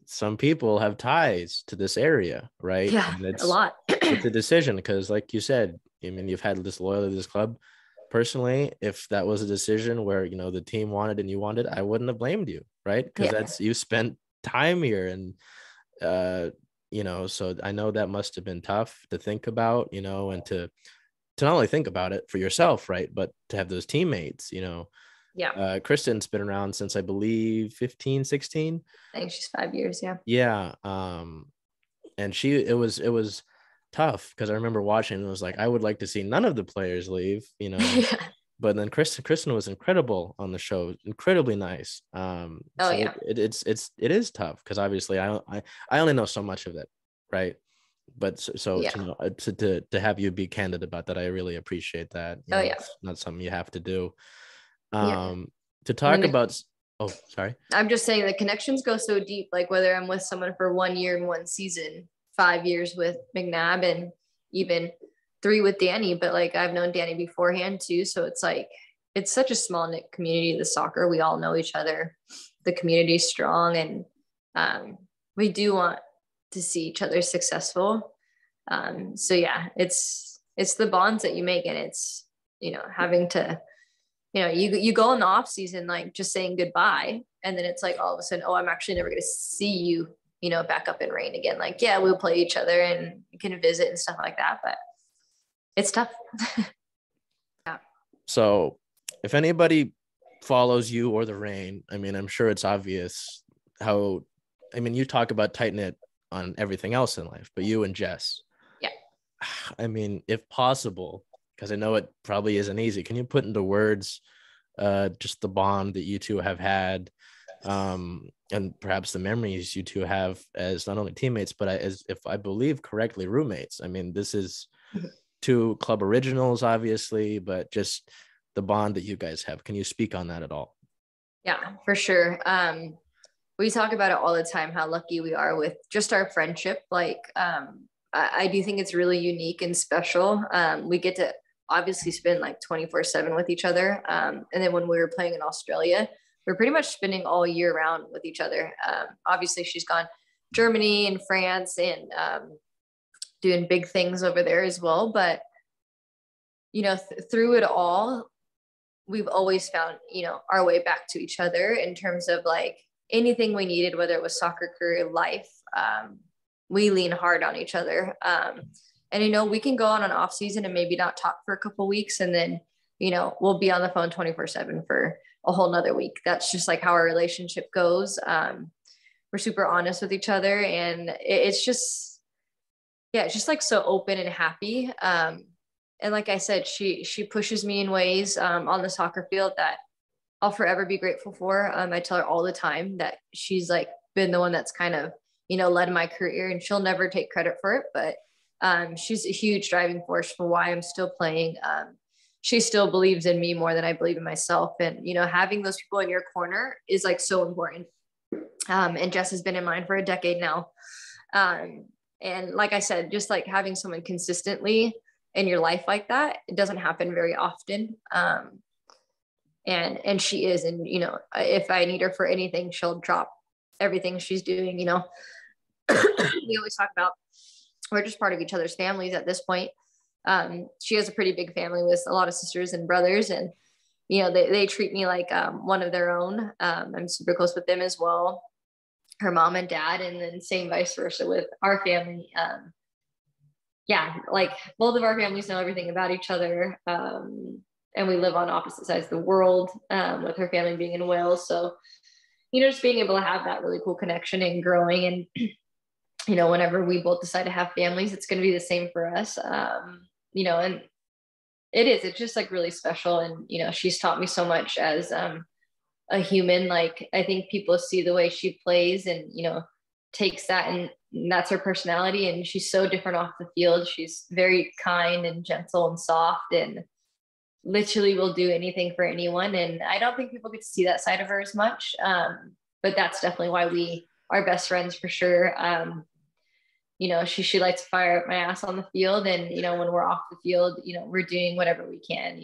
some people have ties to this area, right? Yeah, and it's a lot. it's a decision, because like you said, I mean, you've had this loyalty to this club. Personally, if that was a decision where the team wanted and you wanted, I wouldn't have blamed you, right? Because that's, you spent time here. And so I know that must have been tough to think about, and to not only think about it for yourself, right, but to have those teammates. Kristen's been around since, I believe, 15, 16. I think she's 5 years. Yeah. And it was tough, because I remember watching, and it was like, I would like to see none of the players leave, but then Kristen was incredible on the show, incredibly nice. It is tough, because obviously I only know so much of it, right? But to have you be candid about that, I really appreciate that. It's not something you have to do. To talk about, oh, sorry. I'm just saying the connections go so deep, like whether I'm with someone for 1 year and 1 season, 5 years with McNabb, and even 3 with Danny, but like, I've known Danny beforehand too. So it's like, it's such a small knit community, the soccer. We all know each other. The community is strong, and we do want to see each other successful. It's the bonds that you make, and it's, having to, you go in the off season, like, just saying goodbye. And then it's like, all of a sudden, oh, I'm actually never going to see you, back up in rain again. Like, yeah, we'll play each other and you can visit and stuff like that, but it's tough. Yeah. So if anybody follows you or the Reign, I mean, I'm sure it's obvious how, I mean, you talk about tight knit on everything else in life, but you and Jess. Yeah. I mean, if possible, because I know it probably isn't easy, can you put into words just the bond that you two have had, and perhaps the memories you two have as not only teammates, but as, if I believe correctly, roommates? I mean, this is 2 club originals, obviously, but just the bond that you guys have. Can you speak on that at all? Yeah, for sure. We talk about it all the time, how lucky we are with just our friendship. Like, I do think it's really unique and special. We get to obviously spend like 24/7 with each other. And then when we were playing in Australia, we're pretty much spending all year round with each other. Obviously she's gone Germany and France, and doing big things over there as well. But, through it all, we've always found, our way back to each other in terms of like anything we needed, whether it was soccer, career, life. We lean hard on each other. And, we can go on an off season and maybe not talk for a couple of weeks. And then, we'll be on the phone 24/7 for a whole nother week. That's just like how our relationship goes. We're super honest with each other, and it's just like so open and happy. And like I said, she pushes me in ways on the soccer field that I'll forever be grateful for. I tell her all the time that she's like been the one that's kind of, led my career, and she'll never take credit for it, but she's a huge driving force for why I'm still playing. She still believes in me more than I believe in myself. And, having those people in your corner is like so important. And Jess has been in mine for a decade now. And like I said, just like having someone consistently in your life like that, it doesn't happen very often. And she is, and, if I need her for anything, she'll drop everything she's doing, we always talk about, we're just part of each other's families at this point. She has a pretty big family with a lot of sisters and brothers, and they treat me like one of their own. I'm super close with them as well, her mom and dad, and then same vice versa with our family. Like both of our families know everything about each other, and we live on opposite sides of the world, with her family being in Wales. So just being able to have that really cool connection and growing, and whenever we both decide to have families, it's going to be the same for us. And it's just like really special. And, she's taught me so much as a human. Like, I think people see the way she plays and, takes that, and that's her personality. And she's so different off the field. She's very kind and gentle and soft, and literally will do anything for anyone. And I don't think people get to see that side of her as much. But that's definitely why we are best friends for sure. She likes to fire up my ass on the field. And, when we're off the field, we're doing whatever we can,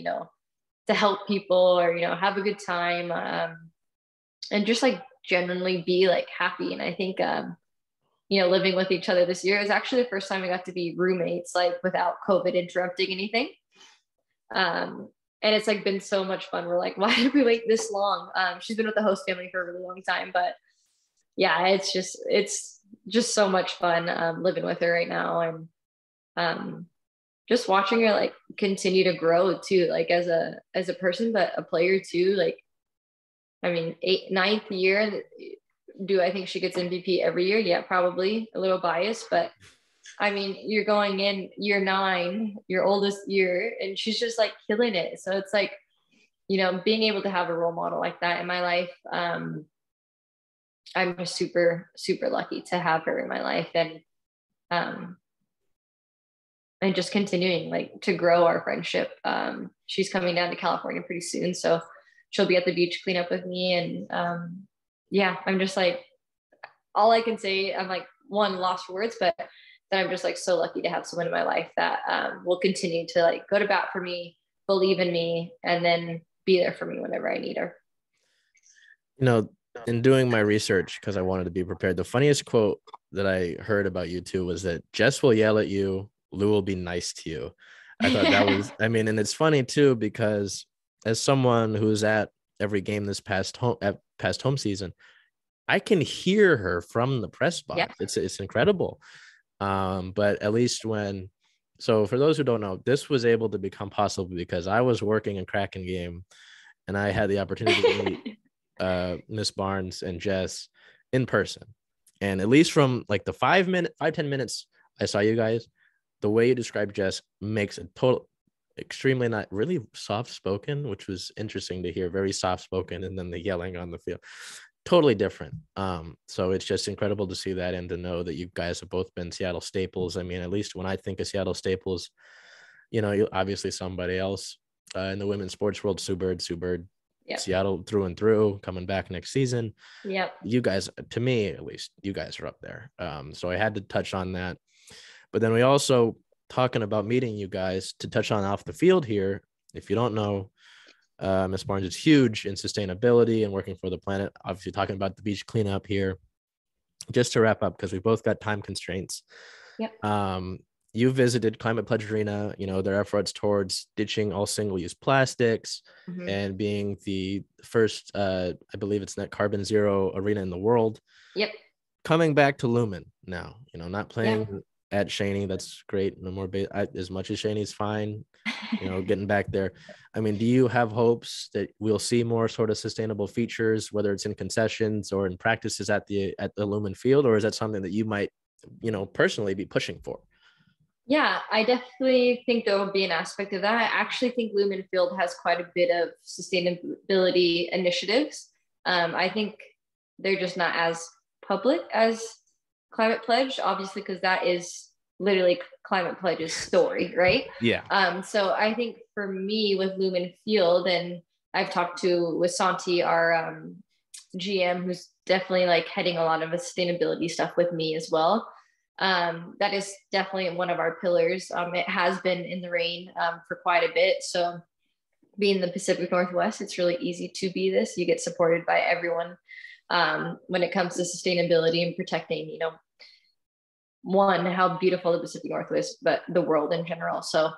to help people or, have a good time. And just like genuinely be like happy. And I think, living with each other this year is actually the first time we got to be roommates, like without COVID interrupting anything. And it's like been so much fun. We're like, why did we wait this long? She's been with the host family for a really long time, but yeah, it's just so much fun living with her right now, and just watching her like continue to grow too, like as a person, but a player too. Like, I mean, 9th year, do I think she gets MVP every year? Yeah, probably a little biased, but I mean, you're going in year 9, your oldest year, and she's just like killing it. So it's like, being able to have a role model like that in my life, I'm just super, super lucky to have her in my life, and just continuing like to grow our friendship. She's coming down to California pretty soon, so she'll be at the beach cleanup with me. And I'm just like, all I can say, I'm like lost for words, but that I'm just like so lucky to have someone in my life that will continue to like go to bat for me, believe in me, and then be there for me whenever I need her. In doing my research, because I wanted to be prepared, the funniest quote that I heard about you two was that Jess will yell at you, Lou will be nice to you. I thought that was, and it's funny too, because as someone who's at every game this past home season, I can hear her from the press box. Yeah. It's incredible. But at least so for those who don't know, this was able to become possible because I was working in Kraken game, and I had the opportunity to meet Miss Barnes and Jess in person. And at least from like the 5-10 minutes I saw you guys, the way you describe Jess makes it extremely not really soft spoken, which was interesting to hear, very soft spoken. And then the yelling on the field, totally different. So it's just incredible to see that and to know that you guys have both been Seattle staples. I mean, at least when I think of Seattle staples, obviously somebody else in the women's sports world, Sue Bird, yep. Seattle through and through, coming back next season. Yep. You guys, to me at least, you guys are up there. So I had to touch on that. But then we also talking about meeting you guys to touch on off the field here. If you don't know, Ms. Barnes is huge in sustainability and working for the planet. Obviously talking about the beach cleanup here. Just to wrap up, because we both got time constraints. Yep. You visited Climate Pledge Arena, their efforts towards ditching all single-use plastics, mm-hmm. and being the first, I believe it's net carbon zero arena in the world. Yep. Coming back to Lumen now, not playing at Shaney. That's great. No more as much as Shaney's fine, getting back there. I mean, do you have hopes that we'll see more sort of sustainable features, whether it's in concessions or in practices at the Lumen field, or is that something that you might, personally be pushing for? Yeah, I definitely think there will be an aspect of that. I actually think Lumen Field has quite a bit of sustainability initiatives. I think they're just not as public as Climate Pledge, obviously, because that is literally Climate Pledge's story, right? Yeah. So I think for me with Lumen Field, and I've talked with Santi, our GM, who's definitely like heading a lot of the sustainability stuff with me as well. That is definitely one of our pillars. It has been in the rain for quite a bit. So being the Pacific Northwest, it's really easy to be this. You get supported by everyone when it comes to sustainability and protecting, you know, one, how beautiful the Pacific Northwest, but the world in general. So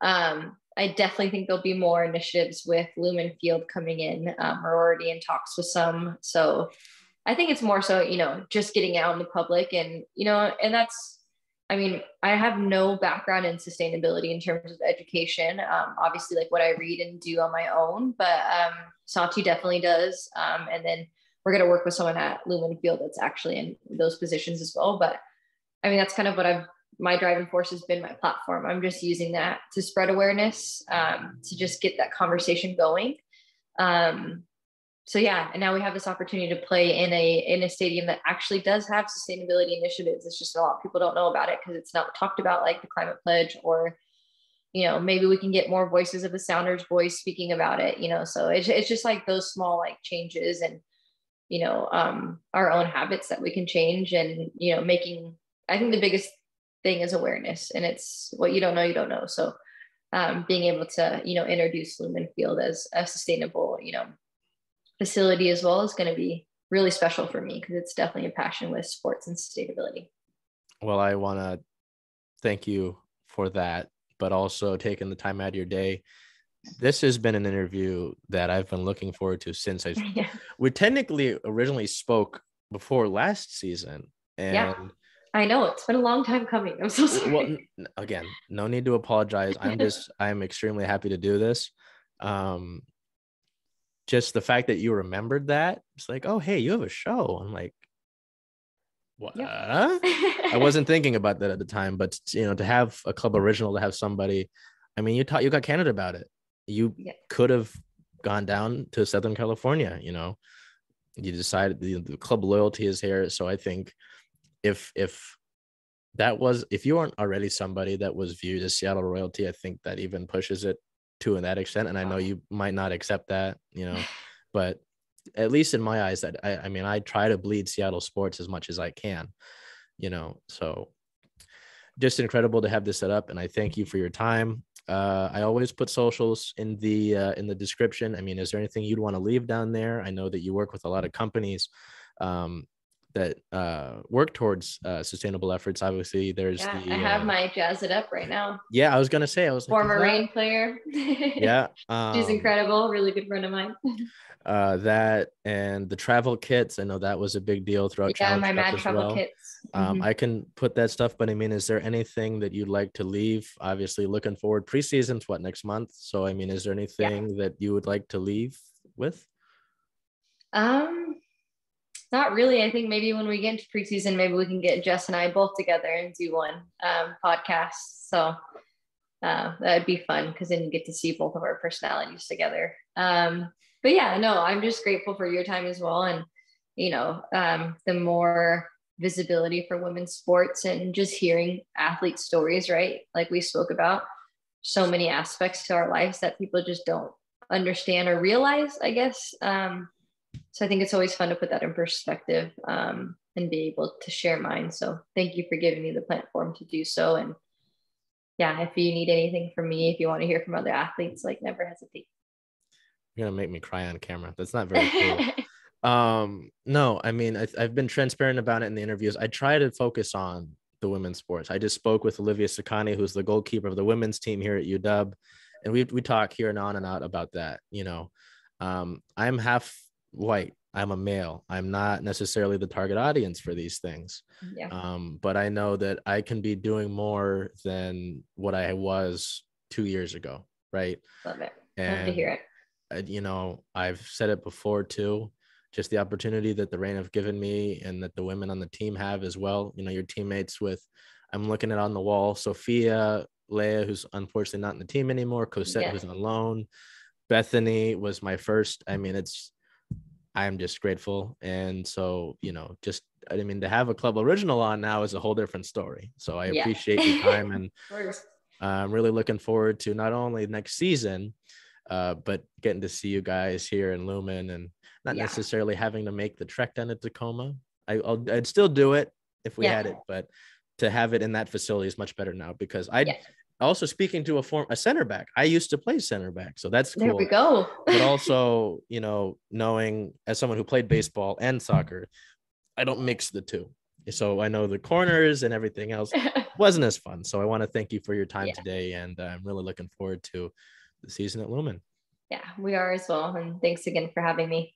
I definitely think there'll be more initiatives with Lumen Field coming in. We're already in talks with some. So I think it's more so, you know, just getting out in the public and, you know, and that's, I mean, I have no background in sustainability in terms of education. Obviously, like what I read and do on my own, but Sati definitely does. And then we're going to work with someone at Lumen Field that's actually in those positions as well. But I mean, that's kind of what my driving force has been my platform. I'm just using that to spread awareness, to just get that conversation going. So yeah, and now we have this opportunity to play in a stadium that actually does have sustainability initiatives. It's just a lot of people don't know about it because it's not talked about, like the climate pledge, or, you know, maybe we can get more voices of the Sounders voice speaking about it, you know. So it's just like those small like changes and, you know, our own habits that we can change, and, you know, I think the biggest thing is awareness, and it's what you don't know, you don't know. So being able to, you know, introduce Lumen Field as a sustainable, you know, facility as well is going to be really special for me, because it's definitely a passion with sports and sustainability. Well, I want to thank you for that, but also taking the time out of your day. This has been an interview that I've been looking forward to since we technically originally spoke before last season. And yeah, I know it's been a long time coming. I'm so sorry. Well, again, no need to apologize. I'm extremely happy to do this. Just the fact that you remembered that, it's like, oh, hey, you have a show. I'm like, what? Yep. I wasn't thinking about that at the time, but, you know, to have a club original, to have somebody, I mean, you got candid about it. You could have gone down to Southern California, you know, you decided the club loyalty is here. So I think if you aren't already somebody that was viewed as Seattle royalty, I think that even pushes it to that extent. And I know you might not accept that, you know, but at least in my eyes, that I mean, I try to bleed Seattle sports as much as I can, you know. So just incredible to have this set up, and I thank you for your time. I always put socials in the description. I mean, is there anything you'd want to leave down there? I know that you work with a lot of companies that work towards sustainable efforts. Obviously, there's I have my Jazz It Up right now. Yeah, I was gonna say, I was like, former Rain player. Yeah, she's incredible, really good friend of mine. That and the travel kits, I know that was a big deal throughout. Yeah, my Mad travel kits. I can put that stuff, but I mean, is there anything that you'd like to leave? Obviously, looking forward, preseason's what, next month? So I mean, is there anything that you would like to leave with? Not really. I think maybe when we get into preseason, maybe we can get Jess and I both together and do one podcast. So that'd be fun, because then you get to see both of our personalities together. But yeah, no, I'm just grateful for your time as well. And, you know, the more visibility for women's sports and just hearing athlete stories, right? Like we spoke about, so many aspects to our lives that people just don't understand or realize, I guess. So I think it's always fun to put that in perspective and be able to share mine. So thank you for giving me the platform to do so. And yeah, if you need anything from me, if you want to hear from other athletes, like, never hesitate. You're gonna make me cry on camera. That's not very cool. No, I mean, I've been transparent about it in the interviews. I try to focus on the women's sports. I just spoke with Olivia Sakani, who's the goalkeeper of the women's team here at UW, and we talk here and on and out about that. You know, I'm half white. I'm a male. I'm not necessarily the target audience for these things. Yeah. But I know that I can be doing more than what I was 2 years ago. Right. Love it. And, love to hear it. You know, I've said it before too, just the opportunity that the Reign have given me and that the women on the team have as well. You know, your teammates with, I'm looking at on the wall, Sophia, Leia, who's unfortunately not in the team anymore, Cosette, who's on loan, Bethany was my first. I mean, I'm just grateful. And so, you know, just, I mean, to have a club original on now is a whole different story. So I appreciate your time, and I'm really looking forward to not only next season, but getting to see you guys here in Lumen, and not necessarily having to make the trek down to Tacoma. I'd still do it if we had it, but to have it in that facility is much better now, because also speaking to a center back. I used to play center back, so that's cool. There we go. But also, you know, knowing as someone who played baseball and soccer, I don't mix the two. So I know the corners and everything else wasn't as fun. So I want to thank you for your time today, and I'm really looking forward to the season at Lumen. Yeah, we are as well. And thanks again for having me.